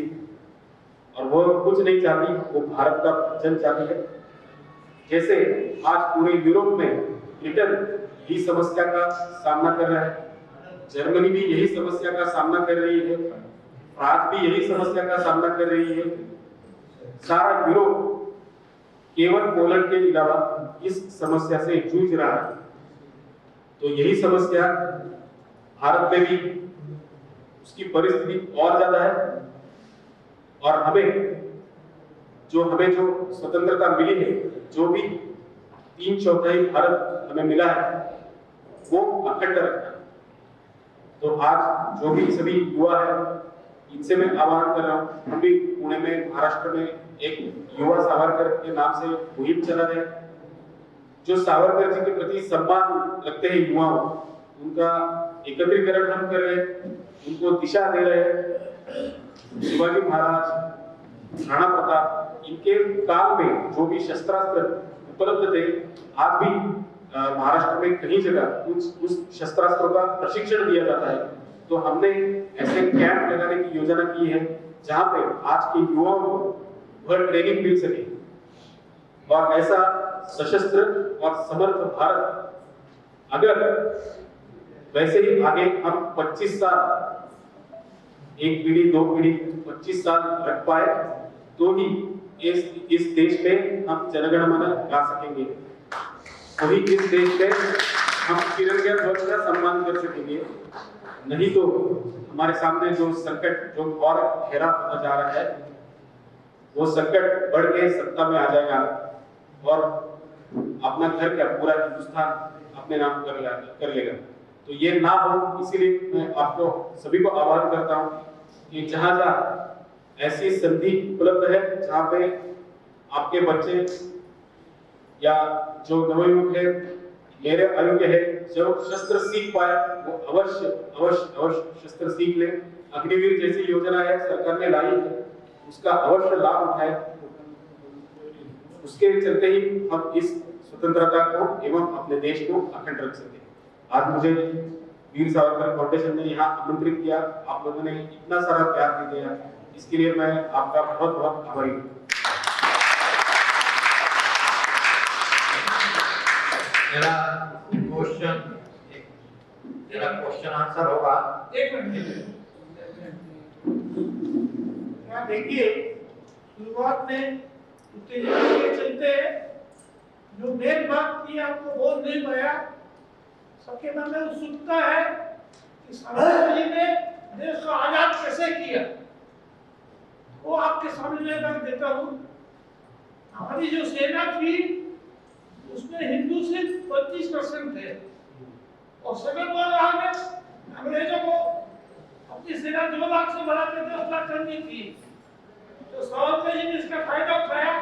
और वो कुछ नहीं चाहती, वो भारत का पतन चाहती है। जैसे आज पूरे यूरोप में ब्रिटेन यही समस्या का सामना कर रहा है, जर्मनी भी यही समस्या का सामना कर रही है, फ्रांस भी यही समस्या का सामना कर रही है। सारा यूरोप केवल पोलैंड के अलावा इस समस्या से जूझ रहा है। तो यही समस्या भारत में भी, उसकी परिस्थिति और ज्यादा है। और हमें जो स्वतंत्रता मिली है, जो भी 3/4 भारत हमें मिला है, वो अखंड रखना है। तो आज जो भी सभी युवा है, इनसे मैं आह्वान कर रहा हूँ, हम भी पुणे में, महाराष्ट्र में एक युवा सावरकर के नाम से मुहिम चला रहे हैं, जो सावरकर जी के प्रति सम्मान रखते हैं युवाओं, उनका एकत्रीकरण हम कर रहे हैं, उनको दिशा दे रहे हैं। शिवाजी महाराज, राणा प्रताप, इनके काल में जो भी शस्त्रास्त्र उपलब्ध थे, आज भी महाराष्ट्र में कई जगह उस शस्त्रास्त्रों का प्रशिक्षण दिया जाता है। तो हमने ऐसे कैंप लगाने की योजना की है, जहां पे आज के युवाओं को वह ट्रेनिंग मिल सके, और ऐसा सशस्त्र और समर्थ भारत अगर वैसे ही आगे हम 25 साल, एक पीढ़ी, 2 पीढ़ी, 25 साल रख पाए, तो ही इस देश में हम जनगण मन गा सकेंगे, तभी इस देश में हम तिरंगा ध्वज का सम्मान कर सकेंगे। नहीं तो हमारे सामने जो संकट, जो और गहरा होता जा रहा है, वो संकट बढ़ के सत्ता में आ जाएगा और अपना घर का पूरा हिंदुस्तान अपने नाम कर लेगा। तो ये ना हो, इसीलिए मैं आपको सभी को आह्वान करता हूँ कि जहां जहां ऐसी संधि उपलब्ध है, जहां पे आपके बच्चे या जो नवयुवक है, मेरे अयोग्य है, जो शस्त्र सीख पाए, वो अवश्य शस्त्र सीख ले। अग्निवीर जैसी योजना है, सरकार ने लाई है, उसका अवश्य लाभ उठाए। उसके चलते ही हम इस स्वतंत्रता को एवं अपने देश को अखंड रख सके। आज मुझे वीर सावरकर फाउंडेशन ने यहाँ आमंत्रित किया, आप लोगों ने इतना सारा प्यार दे दिया, इसके लिए मैं आपका बहुत बहुत आभारी हूँ। मेरा क्वेश्चन आंसर होगा। एक मिनट यहाँ देखिए, शुरुआत में उत्तेजना के चलते जो मेन बात की आपको बोल नहीं पाया, सबके मन में उत्सुकता है कि सावरकर जी ने देश को आजाद कैसे किया, वो आपके सामने मैं देता हूँ। हमारी जो सेना थी उसमें हिंदू सिर्फ 25% थे और सेकंड वर्ल्ड वॉर में अंग्रेजों को अपनी सेना 2 लाख से बढ़ा के 10 लाख करनी थी। तो सावरकर जी ने इसका फायदा उठाया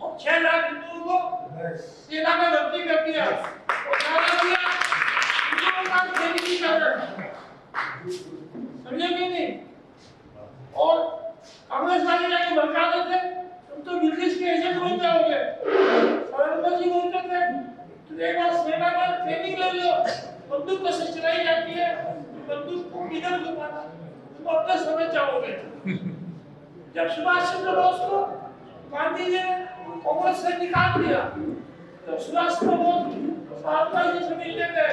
और 6 लाख हिंदुओं को सेना में भर्ती कर दिया और नारा दिया हिंदुओं का सैनिकीकरण। समझे कि नहीं? और कांग्रेस वाले जाके भड़काते थे, तुम तो ब्रिटिश के एजेंट बन जाओगे। सावरकर जी बोलते थे तुम एक बार सेना में ट्रेनिंग ले लो, बंदूक कैसे चलाई जाती है, बंदूक को किधर घुमाना, तुम अपने समय चाहोगे। जब सुभाष चंद्र बोस को गांधी ने कांग्रेस से निकाल दिया तो सुभाष चंद्र बोस सावरकर जी से मिलने गए।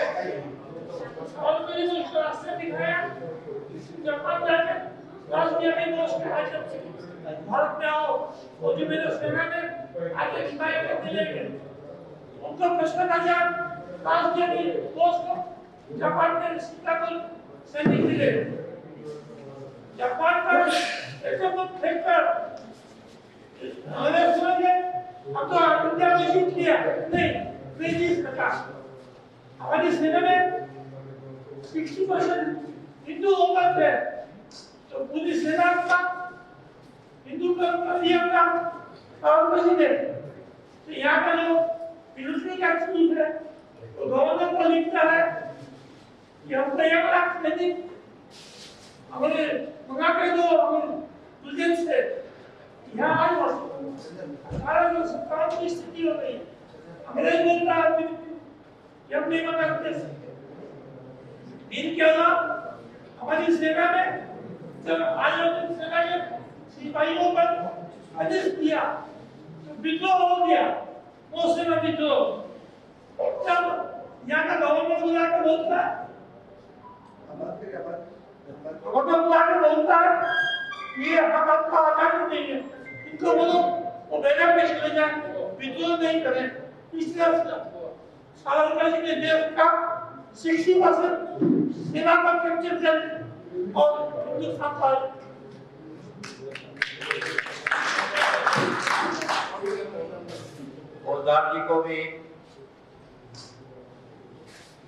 सावरकर जी ने उसको रास्ते दिखाया, जापान जाके राजनीति बोस के माध्यम से भारत में आओ, वो जो मेरे सेना में आगे हिमायत करने लगे। उनको प्रश्न था जब राजनीति बोस को जापान में सिंगापुर सैनिक मिले, जापान पर एकदम फेंककर हमारे समझे अब तो इंडिया में जीत लिया, नहीं नहीं जीत सका। हमारी सेना में 60% हिंदू हो गए थे, तो पूरी सेना का हिंदू कर दिया था सावरकर जी ने। तो यहाँ का जो मिलिट्री का चीफ है वो गवर्नर को लिखता है कि हमको 1 लाख सैनिक हमारे मंगा के दो, हमें से यहाँ आज 1857 की स्थिति हो गई। अंग्रेज बोलता है कि हम नहीं मंगा सकते। दिन क्या हुआ, हमारी सेना में जब आयोजित सेना के सिपाहियों पर आदेश दिया तो विद्रोह हो गया, नौसेना विद्रोह। जब यहाँ का गवर्नर बुला के बोलता है, गवर्नर बुला के बोलता है ये हम आपका आजादी नहीं है, इनको बोलो वो बैरक में चले जाए, विद्रोह नहीं करें। इस तरह से सावरकर जी ने देश का 60% सेना पर कैप्चर कर और हिंदुस्तान पाया। ओजदार जी को भी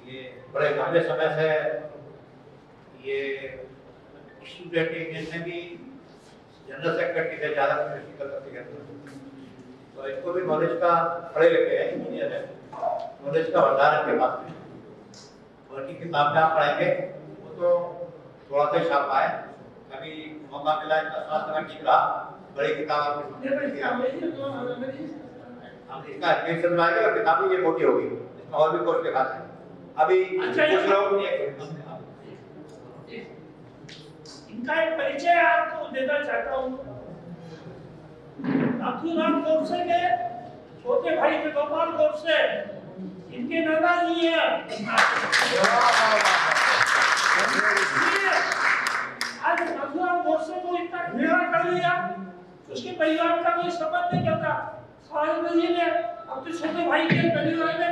ये बड़े लंबे समय से ये स्टूडेंट यूनियन में भी जनरल सेक्रेटरी थे, ज्यादा पॉलिटिकल करते हैं, तो इनको भी नॉलेज का पढ़े लिखे हैं, इंजीनियर है, नॉलेज का भंडार इनके पास में। बाकी किताब में आप पढ़ेंगे वो तो थोड़ा सा छापा है, कभी मौका मिला इनका स्वास्थ्य में ठीक रहा, बड़ी किताब हम इसका एडमिशन में आएगा, किताब ये मोटी होगी, इसमें और भी कुछ लिखा है। अभी कुछ लोग इनका एक परिचय आपको देना चाहता हूँ। नाथूराम गोडसे के छोटे भाई थे गोपाल गोडसे, इनके दादाजी हैं। आज नाथूराम गोडसे को इतना घृणा कर लिया, उसके परिवार का कोई संबंध नहीं करता। सावरकर जी ने अपने छोटे भाई के परिवार में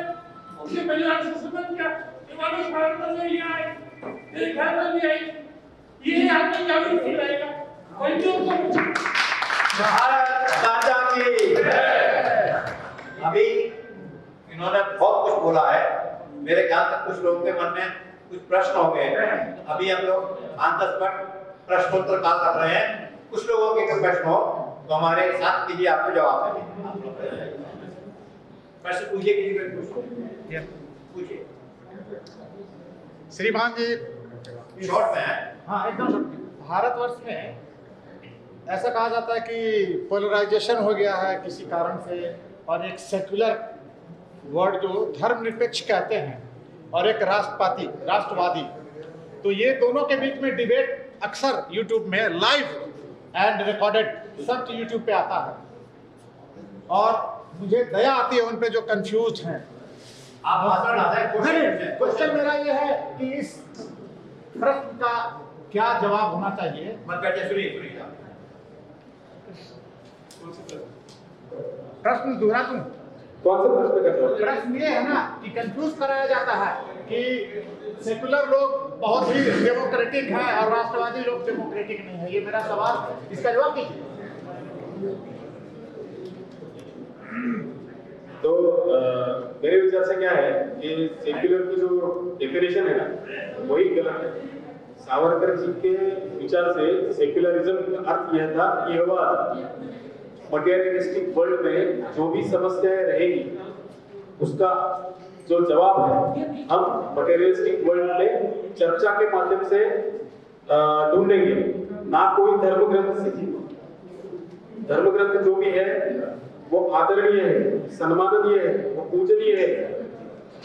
उनके परिवार से संबंध किया। दिवाली सावरकर जी यहाँ आए, मेरे घर में भी आई, ये आदमी क्या भी फील आएगा, कोई तो भारत माता की अभी इन्होंने बहुत कुछ बोला है, मेरे ख्याल से कुछ लोगों के मन में कुछ प्रश्न हो गए। अभी हम लोग 5-10 प्रश्नोत्तर काल कर रहे हैं, कुछ लोगों के प्रश्न हो तो हमारे साथ कीजिए, आपको जवाब देंगे। प्रश्न पूछिए, किसी पूछिए। श्रीमान जी शॉर्ट में है। हाँ एकदम शॉर्ट में। भारतवर्ष में ऐसा कहा जाता है कि पोलराइजेशन हो गया है किसी कारण से, और एक सेक्युलर वर्ड जो धर्मनिरपेक्ष कहते हैं और एक राष्ट्रवादी, तो ये दोनों के बीच में डिबेट अक्सर यूट्यूब में लाइव एंड रिकॉर्डेड सब यूट्यूब पे आता है, और मुझे दया आती है उन पे जो कंफ्यूज हैं। आप भाषण आता है, क्वेश्चन मेरा ये है कि इस प्रश्न का क्या जवाब होना चाहिए। मत बैठिए, सुनिए। प्रश्न दोहरा दूं? कौन सा प्रश्न का जवाब? प्रश्न ये है ना कि कंफ्यूज कराया जाता है कि सेकुलर लोग बहुत ही डेमोक्रेटिक हैं और राष्ट्रवादी लोग डेमोक्रेटिक नहीं है। ये मेरा सवाल है, इसका जवाब दीजिए। तो मेरे विचार से क्या है कि सेक्युलर की जो डेफिनेशन है ना वही गलत है। सावरकर जी के विचार से सेक्युलरिज्म का अर्थ यह था कि मटेरियलिस्टिक वर्ल्ड में जो भी समस्याएं रहेगी उसका जो जवाब है हम मटेरियलिस्टिक वर्ल्ड में चर्चा के माध्यम से ढूंढेंगे, ना कोई धर्म ग्रंथ से। धर्म ग्रंथ जो भी है वो आदरणीय है, सम्माननीय है, वो पूजनीय है,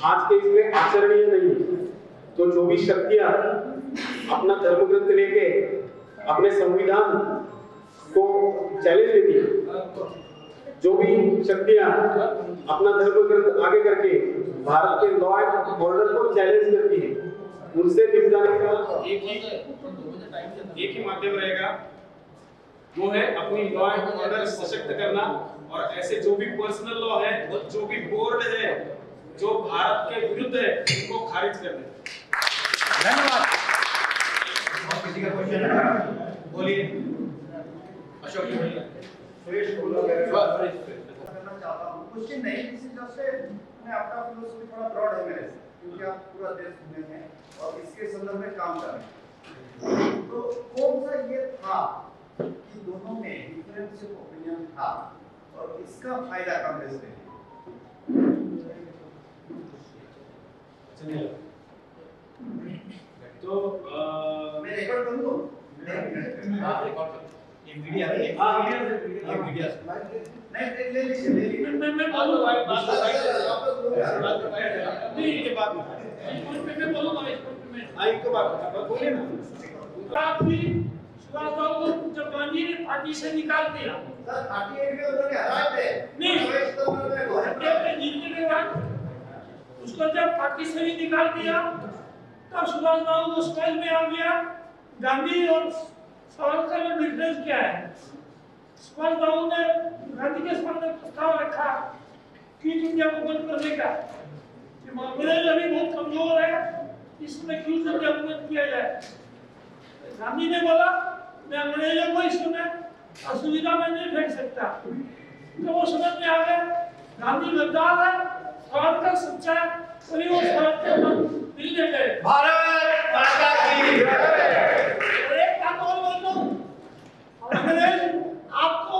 आज के इसमें आचरणीय नहीं है। तो जो भी शक्तियां अपना धर्म ग्रंथ लेके अपने संविधान को चैलेंज देती है, जो भी शक्तियां अपना धर्म ग्रंथ आगे करके भारत के लॉ एंड ऑर्डर को चैलेंज करती है, उनसे निपटाने का एक ही माध्यम रहेगा, वो है अपनी लॉ एंड ऑर्डर सशक्त करना, और ऐसे जो भी पर्सनल लॉ है, जो भी बोर्ड है जो भारत के विरुद्ध है, उनको खारिज कर देना। धन्यवाद। किसी का क्वेश्चन है? बोलिए। अशोक जी बोलिए। करना चाहता हूँ, क्वेश्चन नहीं, इसी वजह से मैं आपका फिलोसफी थोड़ा ब्रॉड है मेरे से, क्योंकि आप पूरा देश घूमे हैं और इसके संदर्भ में काम कर रहे हैं। तो कौन सा ये था कि दोनों में डिफरेंस ऑफ ओपिनियन था और इसका फायदा कांग्रेस ने? तो मैं रिकॉर्ड कर लूं? ये मीडिया है, ये मीडिया नहीं, ले लीजिए। मैं बोलूंगा नहीं, ये बात मैं बोलूंगा बोलिए ना। आप भी सुभाष बाबू को जब गांधी ने पार्टी से निकाल दिया, सर 38 में उन्होंने हरा थे। नहीं, जीतने के बाद उसको जब पार्टी से ही निकाल दिया तब सुभाष बाबू को समझ में आ गया गांधी और सावरकर में डिफरेंस क्या है। सुभाष बाबू ने गांधी के सामने प्रस्ताव रखा क्विट इंडिया को बंद करने का, कि अंग्रेज अभी बहुत कमजोर है, इसमें क्विट इंडिया को बंद किया जाए। गांधी ने बोला मैं अंग्रेजों को इसमें असुविधा में नहीं फेंक सकता। तो वो समझ में आ गया गांधी गद्दार है, सावरकर सच्चा है, तभी वो सावरकर मिलने गए। भारत माता की जय। और एक बात और बोल दूं, अंग्रेज आपको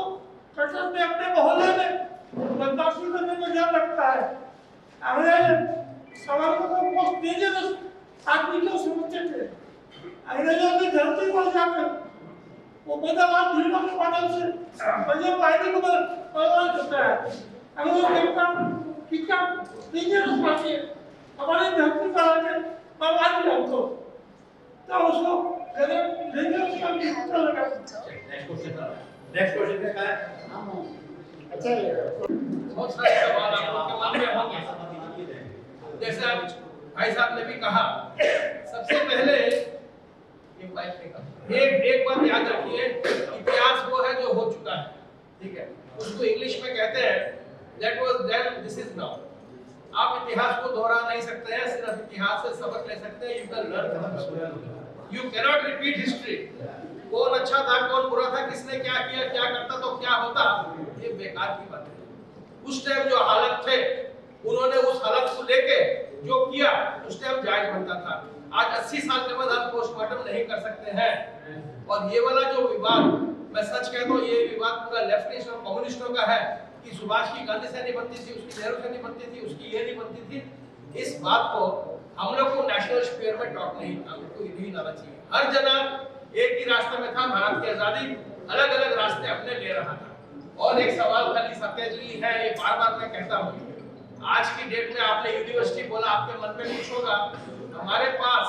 कटक में अपने मोहल्ले में बदमाशी करने में ध्यान रखता है। अंग्रेज सावरकर को बहुत डेंजरस आदमी को समझते थे। अंग्रेजों की धरती पर जाकर वो बदमाश भीड़ों के माध्यम से पंजाब वाहिनी को बर्बाद करता है। अंग्रेज देखता कितना डेंजरस पार्टी है, हमारी धरती पर आके बर्बाद किया हमको, तो उसको डेंजरस पार्टी पता लगा। नेक्स्ट क्वेश्चन क्या है? अच्छा है, बहुत सारे सवाल आप लोग के मन में होंगे। जैसे आप भाई साहब ने भी कहा, सबसे पहले एक बात याद रखिए, इतिहास वो है जो हो चुका है, ठीक है, उसको इंग्लिश में कहते हैं that was then, this is now। आप इतिहास को दोहरा नहीं सकते हैं, सिर्फ इतिहास से सबक ले सकते हैं। You can learn, you cannot repeat history। कौन अच्छा था, कौन बुरा था, किसने क्या किया, क्या करता तो क्या होता, ये बेकार की बात है। उस टाइम जो हालत थे, उन्होंने उस हालत को लेके जो किया उस टाइम जायज बनता था। आज 80 साल के बाद आप पोस्टमार्टम नहीं कर सकते हैं। और ये वाला जो विवाद, मैं सच कहता हूँ, ये विवाद पूरा लेफ्टिस्ट और कम्युनिस्टों का है कि सुभाष की गांधी से नहीं बनती थी, उसकी नेहरू से नहीं बनती थी, उसकी ये नहीं बनती थी। इस बात को हम लोग को नेशनल स्फीयर में टॉक नहीं, हमको नहीं लाना चाहिए। हर जना एक ही रास्ते में था, भारत की आजादी अलग अलग रास्ते अपने ले रहा था। और एक सवाल खाली सत्यजी है, ये बार बार मैं कहता हूँ, आज की डेट में आपने यूनिवर्सिटी बोला, आपके मन में कुछ होगा। हमारे पास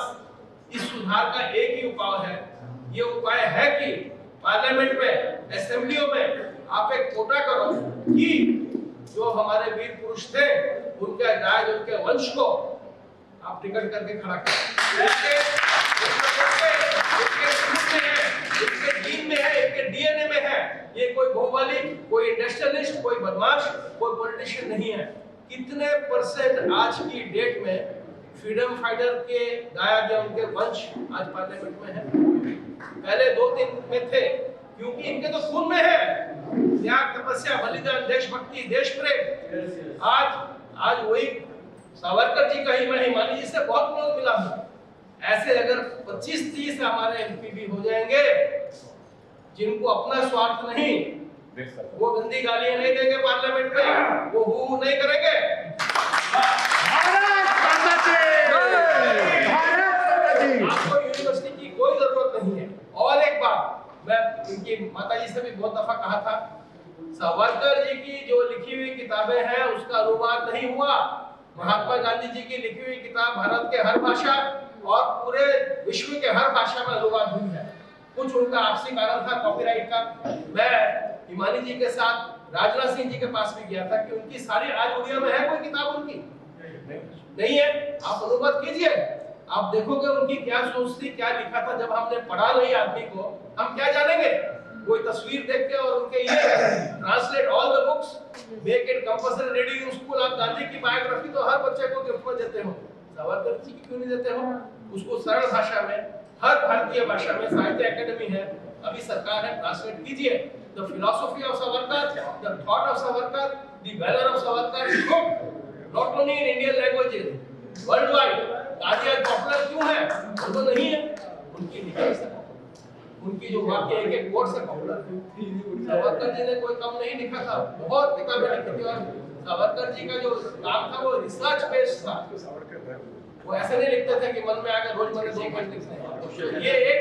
इस सुधार का एक ही उपाय है। ये उपाय है कि पार्लियामेंट में, असेंबलियों में आप एक कोटा करो कि जो हमारे वीर पुरुष थे उनके दाज, उनके वंश को आप टिकट करके खड़ा करें। इनके जीन में है, इनके डीएनए में है। ये कोई भौगोलिक, कोई इंडस्ट्रियलिस्ट, कोई बदमाश, कोई पॉलिटिशियन नहीं है। कितने % आज की डेट में फ्रीडम फाइटर के दायाद या उनके वंश आज पार्लियामेंट में है? पहले 2-3 में थे, क्योंकि इनके तो खून में है त्याग, तपस्या, बलिदान, देशभक्ति, देश प्रेम। आज वही सावरकर जी का ही मैं हिमानी जी से बहुत क्लोज मिला हूं। ऐसे अगर 25-30 हमारे एमपी भी हो जाएंगे जिनको अपना स्वार्थ नहीं, वो गंदी गालियां नहीं देंगे पार्लियामेंट में, वो हु नहीं करेंगे। आपको यूनिवर्सिटी की कोई जरूरत नहीं है। और एक बात मैं इनकी माताजी से भी बहुत दफा कहा था, सावरकर जी की जो लिखी हुई किताबें हैं उसका अनुवाद नहीं हुआ। महात्मा गांधी जी की लिखी हुई किताब भारत के हर भाषा और पूरे विश्व के हर भाषा में अनुवाद हुई है। कुछ उनका आपसी कारण था कॉपीराइट का। मैं हिमानी जी के साथ राजनाथ सिंह जी के पास भी गया था कि उनकी सारी, आज उड़िया में है कोई किताब उनकी? नहीं है। आप अनुवाद कीजिए, आप देखोगे उनकी क्या सोच थी, क्या लिखा था। जब हमने पढ़ा नहीं आदमी को, हम क्या जानेंगे? कोई तस्वीर देख के और उनके ये translate all the books, make it compulsory reading in school. आप गांधी की बायोग्राफी तो हर बच्चे को गिफ्ट में देते हो, सावरकर जी की क्यों नहीं देते हो? उसको सरल भाषा में, हर भारतीय भाषा में साहित्य एकेडमी है, अभी सरकार है, ट्रांसलेट कीजिए। The philosophy of Savarkar, the thought of Savarkar, the value of Savarkar, not only in Indian languages, world wide. Gandhi आज पॉपुलर क्यों है? वो तो नहीं है, उनकी लिखी से, उनकी जो वाक्य एक कोट से पॉपुलर है। सावरकर जी ने कोई कम नहीं लिखा था, बहुत किताबें लिखी थी। और सावरकर जी का जो काम था वो रिसर्च बेस्ड था। वो ऐसे नहीं लिखते थे कि मन में आकर रोजमर्रा 2 मिनट लिखते हैं। ये एक